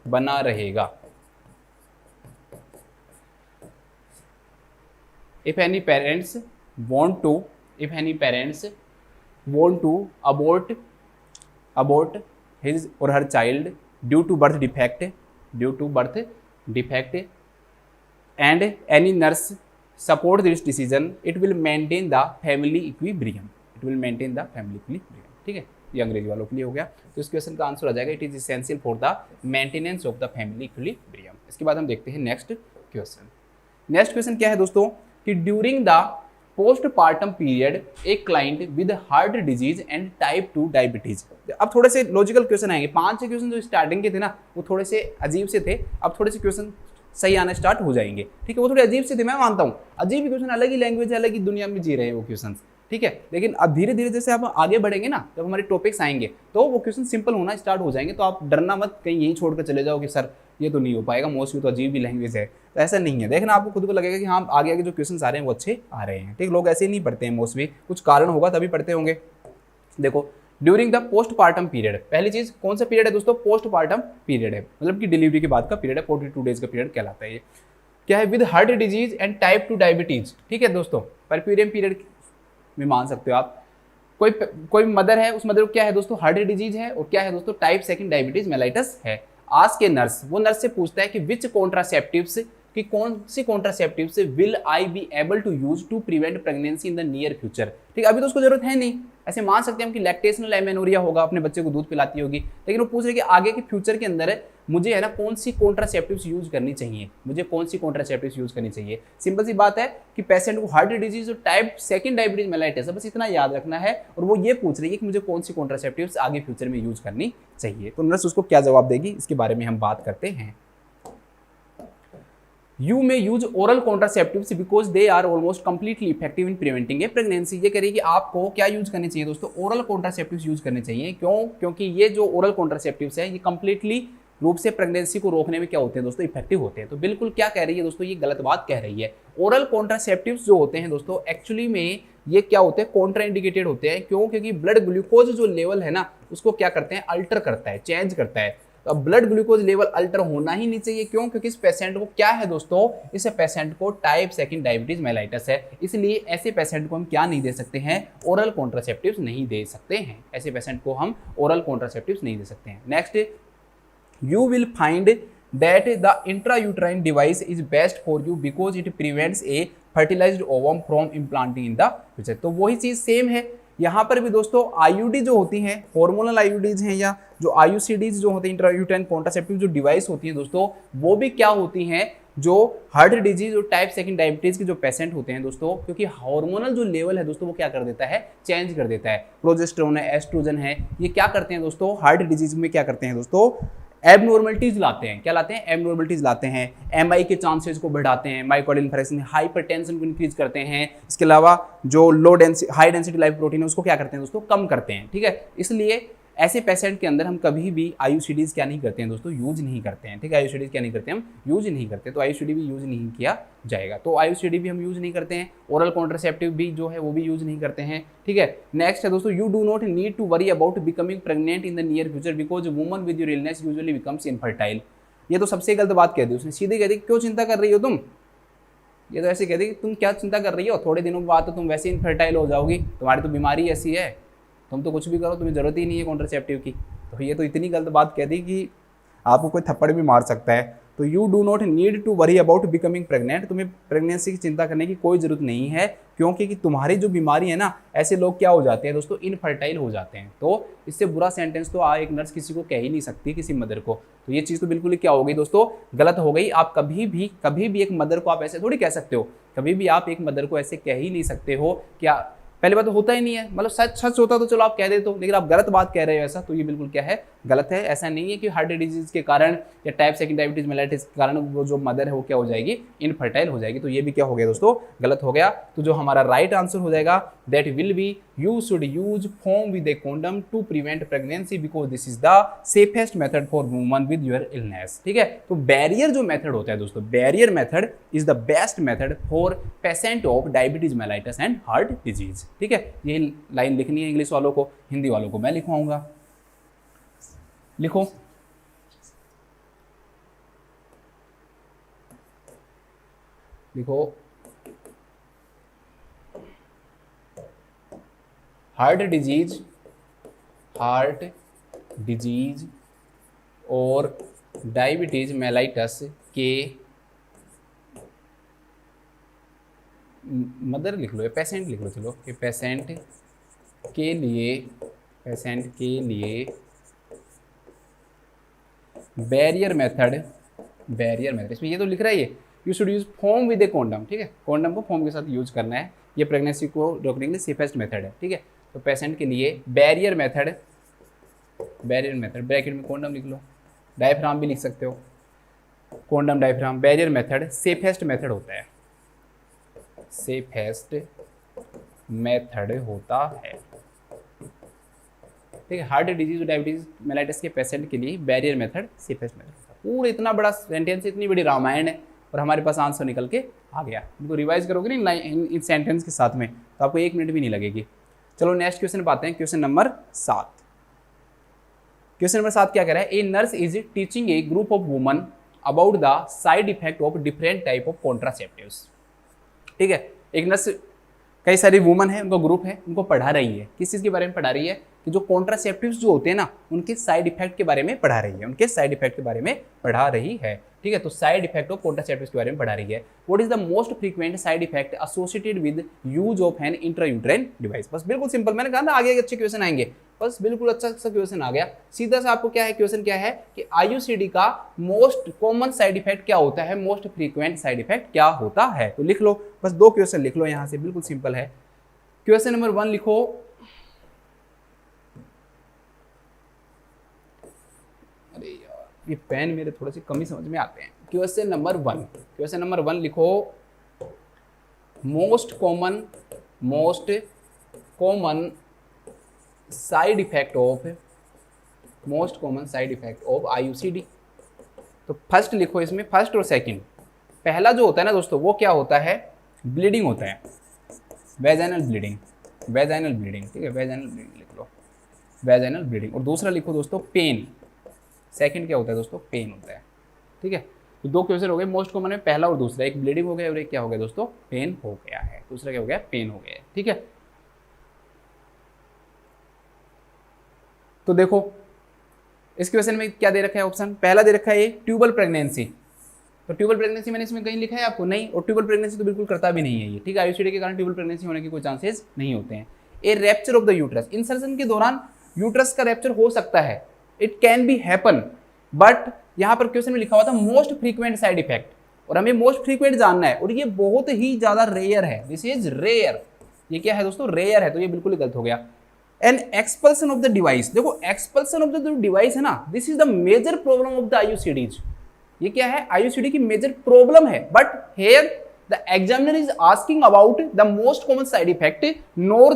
बना रहेगा। If any parents want to abort his or her child due to birth defect and any nurse support this decision, it will maintain the family equilibrium। ठीक है, ये अंग्रेजी वालों के लिए हो गया। तो इस क्वेश्चन का आंसर आ जाएगा it is essential for the maintenance of the family equilibrium. इसके बाद हम देखते हैं नेक्स्ट क्वेश्चन क्या है दोस्तों कि during the postpartum period a client with heart disease and type 2 diabetes. अब थोड़े से लॉजिकल क्वेश्चन आएंगे, 5-6 क्वेश्चन जो स्टार्टिंग के थे ना वो थोड़े से अजीब से थे, अब थोड़े से क्वेश्चन सही आना स्टार्ट हो जाएंगे। ठीक है, वो थोड़े अजीब से थे, मैं मानता हूँ, अजीब ही क्वेश्चन, अलग ही लैंग्वेज, अलग ही दुनिया में जी रहे हैं वो क्वेश्चन। ठीक है, लेकिन अब धीरे धीरे जैसे आप आगे बढ़ेंगे ना, जब हमारे टॉपिक्स आएंगे तो वो क्वेश्चन सिंपल होना स्टार्ट हो जाएंगे। तो आप डरना मत, कहीं यहीं छोड़कर चले जाओ कि सर ये तो नहीं हो पाएगा, मोस्टली तो अजीब ही लैंग्वेज है। तो ऐसा नहीं है, देखना आपको खुद को लगेगा कि हाँ आगे आगे जो क्वेश्चन आ रहे हैं वो अच्छे आ रहे हैं। ठीक, लोग ऐसे ही नहीं पढ़ते हैं, मोस्टली कुछ कारण होगा तभी पढ़ते होंगे। देखो, ड्यूरिंग द पोस्टपार्टम पीरियड, पहली चीज कौन सा पीरियड है दोस्तों? पोस्टपार्टम पीरियड है, मतलब कि डिलीवरी के बाद का पीरियड है, 42 डेज का पीरियड कहलाता है। ये क्या है? With heart disease and type 2 diabetes. ठीक है दोस्तों, परप्यूरियम पीरियड में मान सकते हो आप। कोई मदर है, उस मदर को क्या है दोस्तों? हार्ट डिजीज है, और क्या है दोस्तों? टाइप 2 डायबिटीज मेलाइटस है। आज के नर्स, वो नर्स से पूछता है कि विच कॉन्ट्रासेप्टिव्स, कि कौन सी contraceptives will I be able to use to prevent pregnancy in the near future. ठीक है, अभी तो उसको जरूरत है नहीं, ऐसे मान सकते हैं हम कि लैक्टेशनल एमेनोरिया होगा, अपने बच्चे को दूध पिलाती होगी, लेकिन वो पूछ रहे कि आगे के फ्यूचर के अंदर मुझे है ना कौन सी कॉन्ट्रासेप्टिव्स यूज करनी चाहिए, सिंपल सी बात है कि पेशेंट को हार्ट डिजीज और टाइप 2 डायबिटीज मेलाइटिस है, बस इतना याद रखना है। और वो ये पूछ रही है कि मुझे कौन सी कॉन्ट्रासेप्टिव्स आगे फ्यूचर में यूज करनी चाहिए। तो नर्स उसको क्या जवाब देगी, इसके बारे में हम बात करते हैं। You may use oral contraceptives because they are almost completely effective in preventing a pregnancy। ये कह रही है कि आपको क्या यूज करने चाहिए दोस्तों? ओरल कॉन्ट्रासेप्टिव्स यूज करने चाहिए। क्यों? क्योंकि ये जो ओरल कॉन्ट्रासेप्टिव्स है ये कंप्लीटली रूप से प्रेगनेंसी को रोकने में क्या होते हैं दोस्तों? इफेक्टिव होते हैं। तो बिल्कुल क्या कह रही है दोस्तों? ये गलत बात कह रही है। ओरल कॉन्ट्रासेप्टिव्स जो होते हैं दोस्तों एक्चुअली में ये क्या होते हैं? कॉन्ट्राइंडिकेटेड होते हैं। क्यों? क्योंकि ब्लड ग्लूकोज जो लेवल है ना उसको क्या करते हैं? अल्टर करता है, चेंज करता है। तो ब्लड ग्लूकोज लेवल अल्टर होना ही नहीं चाहिए। क्यों? क्योंकि इस पेशेंट को क्या है दोस्तों? इस पेशेंट को टाइप 2 डायबिटीज मेलाइटस है, इसलिए ऐसे पेशेंट को हम क्या नहीं दे सकते हैं? ओरल कॉन्ट्रासेप्टिव्स नहीं दे सकते हैं। ऐसे पेशेंट को हम ओरल कॉन्ट्रासेप्टिव्स नहीं दे सकते हैं। Next, you will find that the intrauterine device is best for you because it prevents a fertilised ovum from implanting in the future. तो वही चीज सेम है यहाँ पर भी दोस्तों। आईयूडी जो होती हैं, हार्मोनल आईयूडीज हैं या जो आईयूसीडीज जो होती हैं, इंट्रायूट्राइन कॉन्ट्रासेप्टिव जो डिवाइस होती हैं दोस्तों, वो भी क्या होती हैं? जो हार्ट डिजीज और टाइप 2 डायबिटीज के जो पेशेंट होते हैं दोस्तों, क्योंकि हार्मोनल जो लेवल है दोस्तों वो क्या कर देता है? चेंज कर देता है। प्रोजेस्टेरोन है, एस्ट्रोजन है, ये क्या करते हैं दोस्तों? हार्ट डिजीज में क्या करते हैं दोस्तों? एबनॉर्मलिटीज लाते हैं। क्या लाते हैं? एबनॉर्मलिटीज लाते हैं। एमआई के चांसेस को बढ़ाते हैं, मायोकार्डियल इन्फार्क्शन, हाइपरटेंशन को इंक्रीज करते हैं। इसके अलावा जो हाई डेंसिटी लाइपोप्रोटीन है उसको क्या करते हैं दोस्तों? कम करते हैं। ठीक है, इसलिए ऐसे पेशेंट के अंदर हम कभी भी आईयूसीडीज क्या नहीं करते हैं दोस्तों? यूज नहीं करते हैं। ठीक है, आईयूसीडीज क्या नहीं करते हैं? हम यूज नहीं करते। तो आईयूसीडी भी यूज नहीं किया जाएगा। तो आईयूसीडी भी हम यूज नहीं करते हैं। ओरल कॉन्ट्रासेप्टिव भी जो है वो भी यूज नहीं करते हैं। ठीक है, नेक्स्ट है दोस्तों, you do not need to worry about becoming pregnant in the near future because woman with your illness usually becomes infertile. ये तो सबसे गलत बात कह दी उसने, सीधे कह दी क्यों चिंता कर रही हो तुम? ये तो ऐसे कह दी कि तुम क्या चिंता कर रही हो, थोड़े दिनों बाद तो तुम वैसे इनफर्टाइल हो जाओगी, तुम्हारी तो बीमारी ऐसी है, तुम तो कुछ भी करो, तुम्हें जरूरत ही नहीं है कॉन्ट्रासेप्टिव की। तो ये तो इतनी गलत बात कह दी कि आपको कोई थप्पड़ भी मार सकता है। तो you do not need to worry about becoming pregnant, तुम्हें प्रेगनेंसी की चिंता करने की कोई जरूरत नहीं है, क्योंकि तुम्हारी जो बीमारी है ना, ऐसे लोग क्या हो जाते हैं दोस्तों? इनफर्टाइल हो जाते हैं। तो इससे बुरा सेंटेंस तो एक नर्स किसी को कह ही नहीं सकती, किसी मदर को। तो ये चीज़ तो बिल्कुल ही क्या हो गई दोस्तों? गलत हो गई। आप कभी भी एक मदर को आप ऐसे थोड़ी कह सकते हो, कभी भी आप एक मदर को ऐसे कह ही नहीं सकते हो क्या पहली बात तो होता ही नहीं है, मतलब सच सच होता तो चलो आप कह देते हो, लेकिन आप गलत बात कह रहे हो ऐसा, तो ये बिल्कुल क्या है, गलत है। ऐसा नहीं है कि हार्ट डिजीज के कारण या टाइप 2 डायबिटीज मेलाइटिस के कारण वो जो मदर है वो क्या हो जाएगी, इनफर्टाइल हो जाएगी, तो ये भी क्या हो गया दोस्तों, गलत हो गया। तो जो हमारा राइट आंसर हो जाएगा that will be you should use foam with a condom to prevent pregnancy because this is the safest method for woman with your illness. ठीक है, तो बैरियर जो मेथड होता है दोस्तों, barrier method is the best method for patient of diabetes mellitus and heart disease. ठीक है, ये लाइन लिखनी है इंग्लिश वालों को, हिंदी वालों को मैं लिखवाऊंगा। लिखो, लिखो, हार्ट डिजीज और डायबिटीज मेलाइटस के मदर लिख लो, पेशेंट लिख लो, चलो कि पेशेंट के लिए बैरियर मेथड, इसमें ये तो लिख रहा है, ये you should use foam with a condom. ठीक है, कॉन्डम को फोम के साथ यूज करना है, ये प्रेगनेंसी को रोकने के लिए सेफेस्ट मेथड है। ठीक है, तो पेशेंट के लिए बैरियर मेथड ब्रैकेट में कॉन्डम लिख लो, डायफ्राम भी लिख सकते हो, condom diaphragm, barrier method safest method होता है, सेफेस्ट मेथड होता है। ठीक है, हार्ट डिजीज और डायबिटीज मेलाइटिस के पेशेंट के लिए बैरियर मेथड सेफेस्ट मेथड होता है। पूरा इतना बड़ा सेंटेंस, इतनी बड़ी रामायण है और हमारे पास आंसर निकल के आ गया। इनको रिवाइज करोगे ना इन सेंटेंस के साथ में तो आपको 1 मिनट भी नहीं लगेगी। चलो नेक्स्ट क्वेश्चन पाते हैं, क्वेश्चन नंबर 7। क्वेश्चन नंबर 7 क्या कह रहा है, a nurse is teaching A group of woman about the side effect of different type of contraceptives. ठीक है, एक नर्स कई सारी वुमन है, उनको ग्रुप है, उनको पढ़ा रही है, किस चीज़ के बारे में पढ़ा रही है, कि जो कॉन्ट्रासेप्टिव्स जो होते हैं ना उनके साइड इफेक्ट के बारे में पढ़ा रही है, उनके साइड इफेक्ट के बारे में पढ़ा रही है। ठीक है, तो साइड इफेक्ट ऑफ कॉन्ट्रासेप्टिव्स के बारे में पढ़ा रही है। What is the most frequent side effect associated with use of an intrauterine device. बस बिल्कुल सिंपल, मैंने कहा ना आगे अच्छे क्वेश्चन आएंगे, बस बिल्कुल अच्छा सा क्वेश्चन आ गया। सीधा सा आपको क्या है, क्वेश्चन क्या है कि आईयूसीडी का मोस्ट कॉमन साइड इफेक्ट क्या होता है, मोस्ट फ्रीक्वेंट साइड इफेक्ट क्या होता है। तो लिख लो, बस 2 क्वेश्चन लिख लो यहाँ से, बिल्कुल सिंपल है। क्वेश्चन नंबर 1 लिखो, अरे यार ये पेन मेरे थोड़े से कम ही समझ में आते हैं। क्वेश्चन नंबर 1 लिखो, most common side effect of IUCD. तो फर्स्ट लिखो, इसमें फर्स्ट और सेकंड, पहला जो होता है ना दोस्तों वो क्या होता है, ब्लीडिंग होता है, वेजाइनल ब्लीडिंग। ठीक है, वेजाइनल ब्लीडिंग लिख लो, वेजाइनल ब्लीडिंग। और दूसरा लिखो दोस्तों पेन, सेकंड क्या होता है दोस्तों, पेन होता है। ठीक है, तो 2 क्वेश्चन हो गए मोस्ट कॉमन में, पहला और दूसरा, एक ब्लीडिंग हो गया और एक क्या हो गया दोस्तों, पेन हो गया है, दूसरा क्या हो गया, पेन हो गया है। ठीक है, तो देखो इस क्वेश्चन में क्या दे रखा है ऑप्शन, पहला दे रखा है ट्यूबल प्रेगनेंसी। तो ट्यूबल प्रेगनेंसी मैंने इसमें कहीं लिखा है आपको, नहीं, और ट्यूबल प्रेगनेंसी तो बिल्कुल करता भी नहीं है ये। ठीक है, आईयूसीडी के कारण ट्यूबल प्रेगनेंसी होने के कोई चांसेस नहीं होते हैं। ए rapture of the uterus, insertion के दौरान यूट्रस का रैप्चर हो सकता है, it can be happen, but यहाँ पर क्वेश्चन में लिखा हुआ था मोस्ट फ्रीक्वेंट साइड इफेक्ट, और हमें मोस्ट फ्रीक्वेंट जानना है, और ये बहुत ही ज्यादा रेयर है, दिस इज रेयर। ये क्या है दोस्तों, रेयर है, तो ये बिल्कुल गलत हो गया। An expulsion of the device, देखो एक्सपल्सन ऑफ द डिवाइस है ना, this is the major problem of the IUCDs. ये क्या है, आईयूसीडी की मेजर प्रॉब्लम है, but here the examiner is asking about the most common side effect nor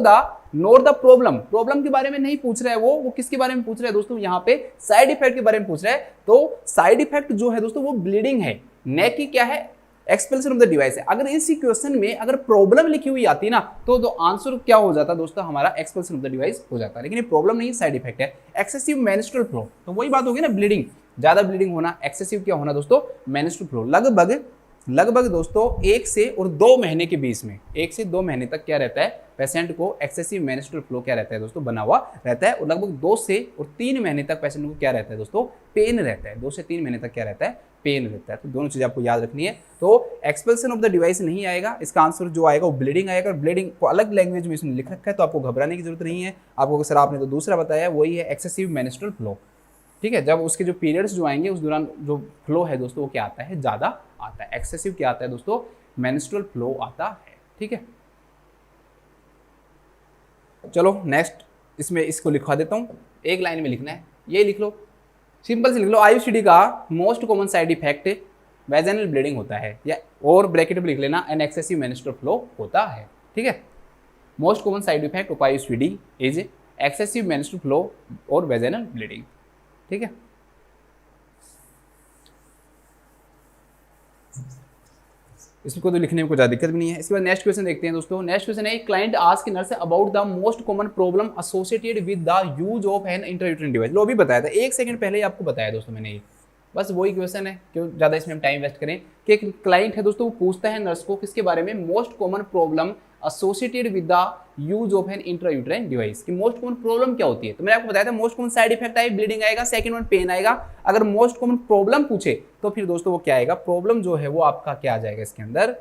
the problem के बारे में नहीं पूछ रहा है, वो किसके बारे में पूछ रहा है दोस्तों, यहाँ पे साइड इफेक्ट के बारे में पूछ रहा है। तो साइड इफेक्ट जो है दोस्तों वो ब्लीडिंग है, न कि क्या है, एक्सपेल्सन ऑफ द डिवाइस है। अगर इसी क्वेश्चन में अगर प्रॉब्लम लिखी हुई आती ना तो आंसर क्या हो जाता दोस्तों, हमारा एक्सपेल्सन ऑफ द डिवाइस हो जाता, लेकिन ये प्रॉब्लम नहीं, साइड इफेक्ट है। एक्सेसिव मेंस्ट्रुअल फ्लो, तो वही बात होगी ना, ब्लीडिंग, ज्यादा ब्लीडिंग होना, एक्सेसिव क्या होना दोस्तों, मेंस्ट्रुअल फ्लो। लगभग दोस्तों 1 से और 2 महीने के बीच में, 1 से 2 महीने तक क्या रहता है, पेशेंट को एक्सेसिव मेंस्ट्रुअल फ्लो क्या रहता है दोस्तों, बना हुआ रहता है। और लगभग 2 से और 3 महीने तक पेशेंट को क्या रहता है दोस्तों, पेन रहता है। 2 से 3 महीने तक क्या रहता है, पेन रहता है। तो दोनों चीज़ आपको याद रखनी है। तो एक्सपेल्सन ऑफ द डिवाइस नहीं आएगा, इसका आंसर जो आएगा वो ब्लीडिंग आएगा। ब्लीडिंग को अलग लैंग्वेज में इसमें लिख रखा है, तो आपको घबराने की जरूरत नहीं है। आपको सर आपने तो दूसरा बताया, वही है एक्सेसिव मेंस्ट्रुअल फ्लो। ठीक है, जब उसके जो पीरियड्स जो आएंगे उस दौरान जो फ्लो है दोस्तों वो क्या आता है, ज़्यादा आता है। एक्सेसिव क्या आता है दोस्तों, मेंस्ट्रुअल फ्लो आता है। ठीक है, चलो नेक्स्ट, इसमें इसको लिखवा देता हूँ, एक लाइन में लिखना है, ये लिख लो, सिंपल से लिख लो। आईयूसीडी का most common side effect vaginal bleeding होता है, या और ब्रैकेट में लिख लेना एन एक्सेसिव मेंस्ट्रुअल फ्लो होता है, ठीक है। Most common side effect of IUCD is excessive menstrual flow और वैजाइनल ब्लीडिंग, ठीक है। इसको तो लिखने में कोई ज़्यादा दिक्कत भी नहीं है। इसके बाद नेक्स्ट क्वेश्चन देखते हैं दोस्तों। नेक्स्ट क्वेश्चन है, client ask nurse about the most common problem associated with the use of an intrauterine device. लो भी बताया था, एक सेकंड पहले ही आपको बताया दोस्तों मैंने, ये बस वही क्वेश्चन है, क्यों ज़्यादा इसमें हम टाइम वेस्ट करें। कि एक क्लाइंट है दोस्तों, वो पूछता है नर्स को किसके बारे में, most common problem associated with the use of an intrauterine device, कि मोस्ट कॉमन प्रॉब्लम क्या होती है। तो मैंने आपको बताया था मोस्ट कॉमन साइड इफेक्ट आए, ब्लीडिंग आएगा, सेकंड वन पेन आएगा। अगर मोस्ट कॉमन प्रॉब्लम पूछे तो फिर दोस्तों वो क्या आएगा, प्रॉब्लम जो है वो आपका क्या आ जाएगा इसके अंदर,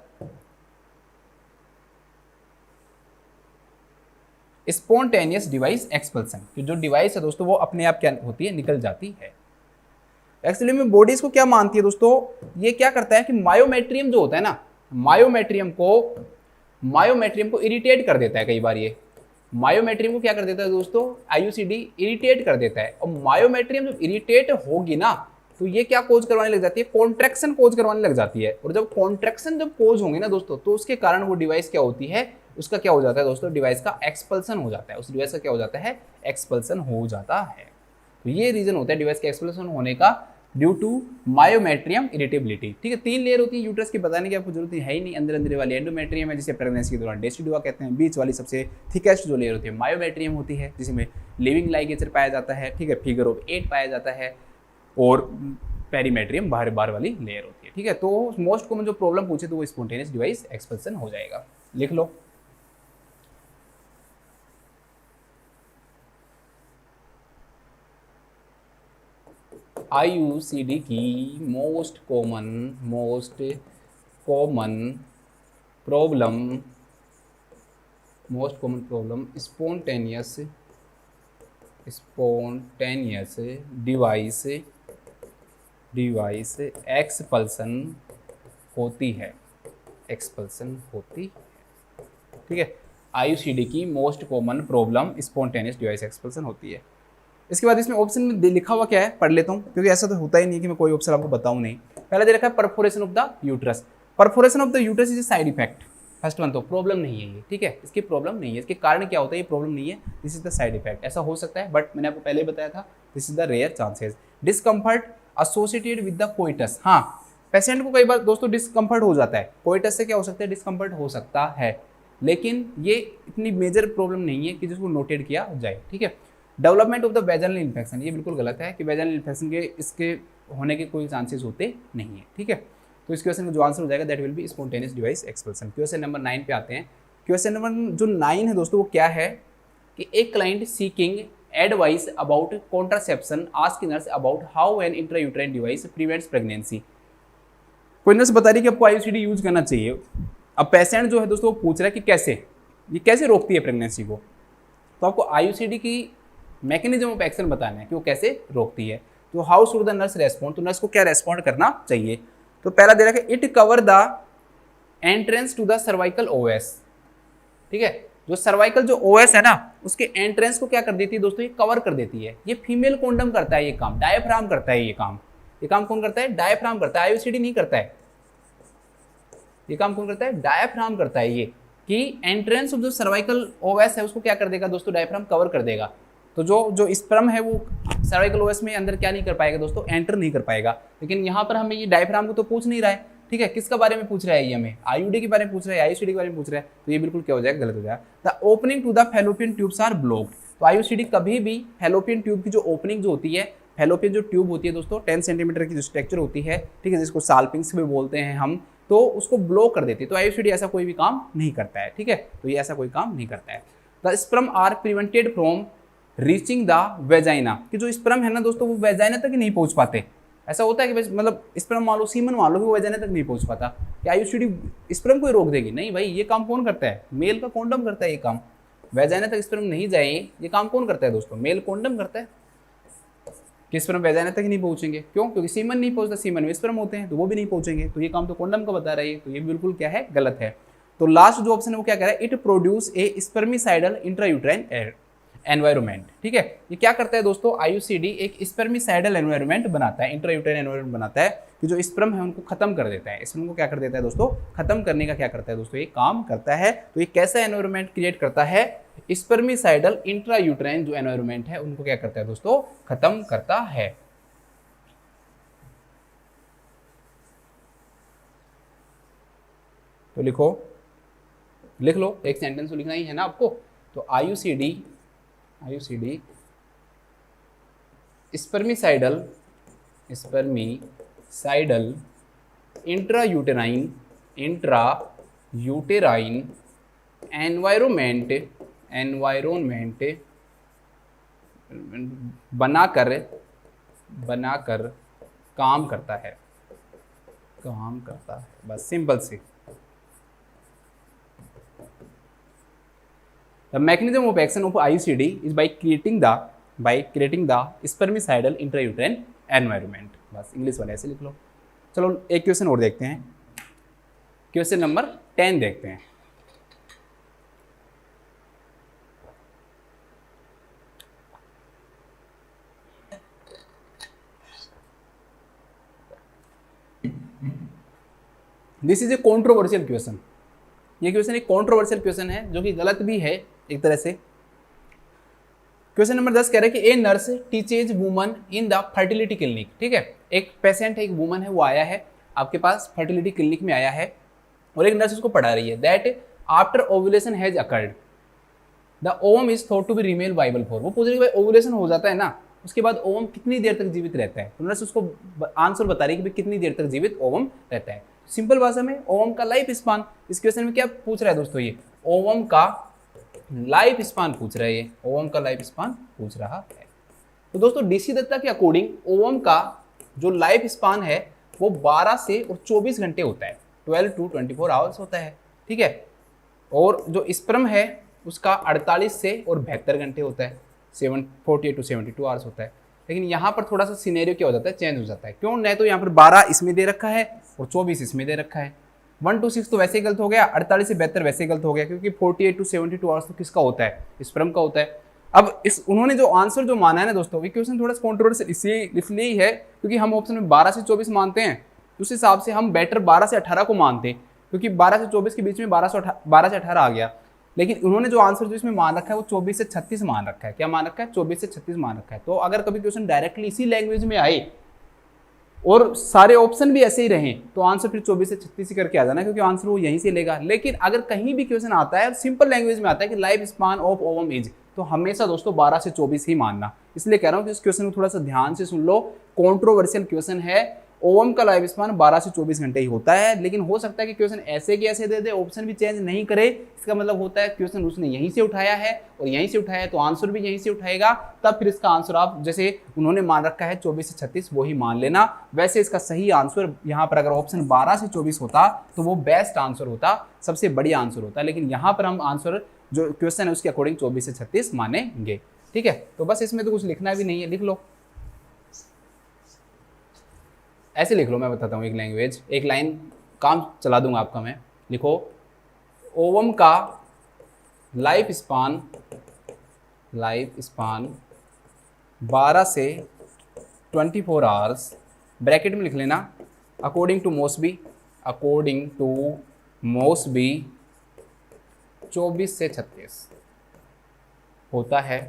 स्पॉन्टेनियस डिवाइस एक्सपल्सन, कि जो डिवाइस है दोस्तों वो अपने आप क्या होती है, निकल जाती है। एक्चुअली में बॉडी इसको क्या मानती है दोस्तों, ये क्या करता है कि मायोमेट्रियम जो होता है ना, मायोमेट्रियम को इरिटेट कर देता है कई बार। ये मायोमेट्रियम को क्या कर देता है दोस्तों, आईयूसीडी इरिटेट कर देता है। और मायोमेट्रियम जब इरिटेट होगी ना तो ये क्या कोज करवाने लग जाती है, कॉन्ट्रैक्शन कोज करवाने लग जाती है। और जब कॉन्ट्रैक्शन जब कोज होंगे ना दोस्तों, तो उसके कारण वो डिवाइस क्या होती है, उसका क्या हो जाता है दोस्तों, डिवाइस का एक्सपल्सन हो जाता है। उस डिवाइस का क्या हो जाता है, एक्सपल्सन हो जाता है। तो ये रीजन होता है डिवाइस के एक्सपल्सन होने का, ड्यू टू मायोमेट्रियम इरिटेबिलिटी, ठीक है। 3 लेयर होती है यूट्रस की, बताने की आपको जरूरत है ही नहीं। अंदर वाली एंडोमेट्रियम है, जिसे प्रेगनेंसी के दौरान डेसिडुआ कहते हैं। बीच वाली सबसे थिकेस्ट जो लेयर होती है मायोमेट्रियम होती है, जिसमें लिविंग लाइगेचर पाया जाता है, ठीक है, फिगर ऑफ 8 पाया जाता है। और पेरीमेट्रियम बाहर वाली लेयर होती है, ठीक है। तो मोस्ट कॉमन जो प्रॉब्लम पूछे तो वो स्पॉन्टेनियस डिवाइस एक्सपल्सन हो जाएगा, लिख लो। आईयूसीडी की most common problem spontaneous device expulsion होती है, ठीक है। आईयूसीडी की most common problem spontaneous device expulsion होती है। इसके बाद इसमें ऑप्शन में लिखा हुआ क्या है, पढ़ लेता हूँ, क्योंकि ऐसा तो होता ही नहीं है कि मैं कोई ऑप्शन आपको बताऊँ नहीं। पहले दे रखा है perforation of the uterus. Perforation of the uterus is side effect, first one तो प्रॉब्लम नहीं है ये, ठीक है, इसकी प्रॉब्लम नहीं है। इसके कारण क्या होता है, ये प्रॉब्लम नहीं है, this is the side effect. ऐसा हो सकता है, बट मैंने आपको पहले बताया था, this is the rare chances. Discomfort associated with the coitus, हाँ, पेशेंट को कई बार दोस्तों डिस्कम्फर्ट हो जाता है, कोइटस से क्या हो सकता है, डिस्कम्फर्ट हो सकता है, लेकिन ये इतनी मेजर प्रॉब्लम नहीं है कि जिसको नोटेड किया जाए, ठीक है। Development of the vaginal infection, ये बिल्कुल गलत है कि वेजाइनल इन्फेक्शन के इसके होने के कोई चांसेस होते नहीं है, ठीक है। तो इस क्वेश्चन का जो आंसर हो जाएगा that will be spontaneous device expulsion. Question number 9 पे आते हैं। क्वेश्चन नंबर जो 9 है दोस्तों वो क्या है कि एक client seeking advice about contraception ask nurse about how an intrauterine device prevents pregnancy. कोई नर्स बता रही कि आपको आईयूसीडी यूज करना चाहिए। अब पेशेंट जो है दोस्तों वो पूछ रहा है कि कैसे रोकती है प्रेगनेंसी को। तो आपको आईयूसीडी की मैकेनिज्म ऑफ एक्शन बताना है कि वो कैसे रोकती है। तो how should the nurse respond, तो नर्स को क्या रेस्पॉन्ड करना चाहिए। तो पहला दे रखा है it cover the entrance to the cervical os, ठीक है। जो सर्वाइकल जो ओएस है ना उसके एंट्रेंस को क्या कर देती है दोस्तों, ये कवर कर देती है। ये फीमेल कोंडम करता है ये काम, डायफ्राम करता है ये काम कौन करता है, डायफ्राम करता है, आईयूसीडी नहीं करता है। ये काम कौन करता है, डायफ्राम करता है। ये कि एंट्रेंस ऑफ जो सर्वाइकल ओएस है उसको क्या कर देगा दोस्तों, डायफ्राम कवर कर देगा। तो जो स्पर्म है वो सर्वाइकल ओएस में अंदर क्या नहीं कर पाएगा दोस्तों, एंटर नहीं कर पाएगा। लेकिन यहाँ पर हमें ये डायफ्राम को तो पूछ नहीं रहा है, ठीक है। किसका बारे में पूछ रहा है ये, हमें आईयूडी के बारे में पूछ रहा है, आईयूसीडी के बारे में पूछ रहा है। तो ये बिल्कुल क्या हो जाएगा, गलत हो जाएगा। The opening to the fallopian tubes are blocked. तो आईयूसीडी कभी भी फैलोपियन ट्यूब की जो ओपनिंग जो होती है, फैलोपियन जो ट्यूब होती है दोस्तों 10 सेंटीमीटर की जो स्ट्रक्चर होती है, ठीक है, जिसको साल्पिंग्स भी बोलते हैं हम, तो उसको ब्लॉक कर देती है। तो आईयूसीडी ऐसा कोई भी काम नहीं करता है, ठीक है। तो ये ऐसा कोई काम नहीं करता है। The sperm are prevented from reaching the vagina, कि जो स्पर्म है ना दोस्तों वो वेजाइना तक ही नहीं पहुंच पाते। ऐसा होता है कि मतलब स्पर्म मान लो, सीमन मान लो कि वो वेजाइना तक नहीं पहुंच पाता, क्या आईयूसीडी स्पर्म को ही रोक देगी? नहीं भाई, ये काम कौन करता है, मेल का कॉन्डम करता है ये काम। वेजाइना तक स्पर्म नहीं जाए, ये काम कौन करता है दोस्तों, मेल कॉन्डम करता है। कि स्पर्म वेजाइना तक ही नहीं पहुंचेंगे, क्यों? क्योंकि सीमन नहीं पहुंचता, सीमन में स्पर्म होते हैं तो वो भी नहीं पहुंचेंगे। तो ये काम तो कॉन्डम का बता रही है, तो ये बिल्कुल क्या है, गलत है। तो लास्ट जो ऑप्शन है वो क्या कह रहा है, it produce a spermicidal intrauterine environment. ठीक है, ये क्या करता है दोस्तों, आईयूसीडी एक स्पर्मिसाइडल एनवायरमेंट बनाता है, इंट्रायूट्राइन एनवायरमेंट बनाता है कि जो स्पर्म है उनको खत्म कर देता है। स्पर्म को क्या कर देता है दोस्तों, खत्म करने का क्या करता है दोस्तों, ये काम करता है। तो ये कैसा एनवायरमेंट क्रिएट करता है, स्पर्मिसाइडल इंट्रायूट्राइन जो एनवायरमेंट है उनको क्या करता है दोस्तों, खत्म करता है। तो लिख लो, एक सेंटेंस तो लिखना ही है ना आपको। तो आईयूसीडी स्पर्मिसाइडल इंट्रायूटेराइन एनवायरमेंट बनाकर काम करता है, बस सिंपल सी। The mechanism of action of IUCD is by creating the spermicidal intrauterine environment। बस इंग्लिश वाले ऐसे लिख लो। चलो एक क्वेश्चन और देखते हैं, क्वेश्चन नंबर 10 देखते हैं। This is a controversial question. ये क्वेश्चन एक कॉन्ट्रोवर्शियल क्वेश्चन है जो कि गलत भी है एक तरह से। क्वेश्चन नंबर 10 कह रहा है कि a nurse teaches woman in the fertility clinic. ठीक है, एक पेशेंट है, एक वुमन है, वो आया है आपके पास, फर्टिलिटी क्लिनिक में आया है और एक नर्स उसको पढ़ा रही है that after ovulation has occurred the ovum is thought to be remain viable for. वो पूछ रही है भाई ओव्यूलेशन हो जाता है ना, उसके बाद ओवम कितनी देर तक जीवित रहता है। तो नर्स उसको आंसर बता रही है कि भाई कितनी देर तक जीवित ओवम रहता है। सिंपल भाषा में ओवम का लाइफ स्पान, इस क्वेश्चन में क्या पूछ रहा है दोस्तों, ये ओवम का लाइफ स्पान पूछ रहा है, ये ओवम का लाइफ स्पान पूछ रहा है। तो दोस्तों डीसी दत्ता के अकॉर्डिंग ओवम का जो लाइफ स्पान है वो 12 से और 24 घंटे होता है, 12 to 24 आवर्स होता है। ठीक है, और जो स्पर्म है उसका 48 से और 72 घंटे होता है, 48 to 72 आवर्स होता है। लेकिन यहाँ पर थोड़ा सा सिनेरियो क्या हो जाता है, चेंज हो जाता है। क्यों, नहीं तो यहाँ पर 12 इसमें दे रखा है और 24 इसमें दे रखा है। 1 to 6 तो वैसे ही गलत हो गया, 48 से 72 वैसे ही गलत हो गया, क्योंकि 48 to 72 आवर्स तो किसका होता है, स्पर्म का होता है। अब इस उन्होंने जो आंसर जो माना है ना दोस्तों, ये क्वेश्चन थोड़ा सा कॉन्ट्रोवर्शियल इसलिए ही है क्योंकि हम ऑप्शन में 12 से 24 मानते हैं, उस हिसाब से हम बेटर 12 से 18 को मानते हैं, क्योंकि 12 से 24 के बीच में 12 से 18 आ गया। लेकिन उन्होंने जो आंसर जो इसमें मान रखा है वो 24 से 36 मान रखा है। क्या मान रखा है, 24 से 36 मान रखा है। तो अगर कभी क्वेश्चन डायरेक्टली इसी लैंग्वेज में आए और सारे ऑप्शन भी ऐसे ही रहें तो आंसर फिर 24 से 36 ही करके आ जाना, क्योंकि आंसर वो यहीं से लेगा। लेकिन अगर कहीं भी क्वेश्चन आता है सिंपल लैंग्वेज में आता है कि life span of ovum is, तो हमेशा दोस्तों 12 से 24 ही मानना। इसलिए कह रहा हूँ कि इस क्वेश्चन को थोड़ा सा ध्यान से सुन लो, कॉन्ट्रोवर्शियल क्वेश्चन है। ओवम का लाइफ स्पान 12 से 24 घंटे ही होता है, लेकिन हो सकता है कि क्वेश्चन ऐसे के ऐसे दे दे, ऑप्शन भी चेंज नहीं करे। इसका मतलब होता है क्वेश्चन उसने यहीं से उठाया है और यहीं से उठाया है, तो आंसर भी यहीं से उठाएगा। तब फिर इसका आंसर आप जैसे उन्होंने मान रखा है 24 से 36 वो ही मान लेना। वैसे इसका सही आंसर यहाँ पर अगर ऑप्शन 12 से 24 होता तो वो बेस्ट आंसर होता, सबसे बढ़िया आंसर होता। लेकिन यहाँ पर हम आंसर जो क्वेश्चन है उसके अकॉर्डिंग 24 से 36 मानेंगे। ठीक है, तो बस इसमें तो कुछ लिखना भी नहीं है, लिख लो, ऐसे लिख लो। मैं बताता हूँ एक लैंग्वेज, एक लाइन काम चला दूंगा आपका मैं। लिखो, ओवम का लाइफ स्पान 12 से 24 आवर्स, ब्रैकेट में लिख लेना, अकॉर्डिंग टू मोसबी 24 से 36 होता है।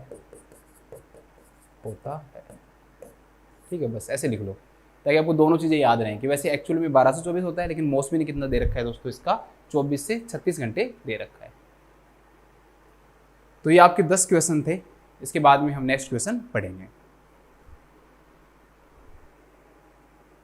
ठीक है, बस ऐसे लिख लो ताकि आपको दोनों चीज़ें याद रहें कि वैसे एक्चुअल में 12 से 24 होता है, लेकिन मौसमी ने कितना दे रखा है दोस्तों, इसका 24 से 36 घंटे दे रखा है। तो ये आपके 10 क्वेश्चन थे। इसके बाद में हम नेक्स्ट क्वेश्चन पढ़ेंगे।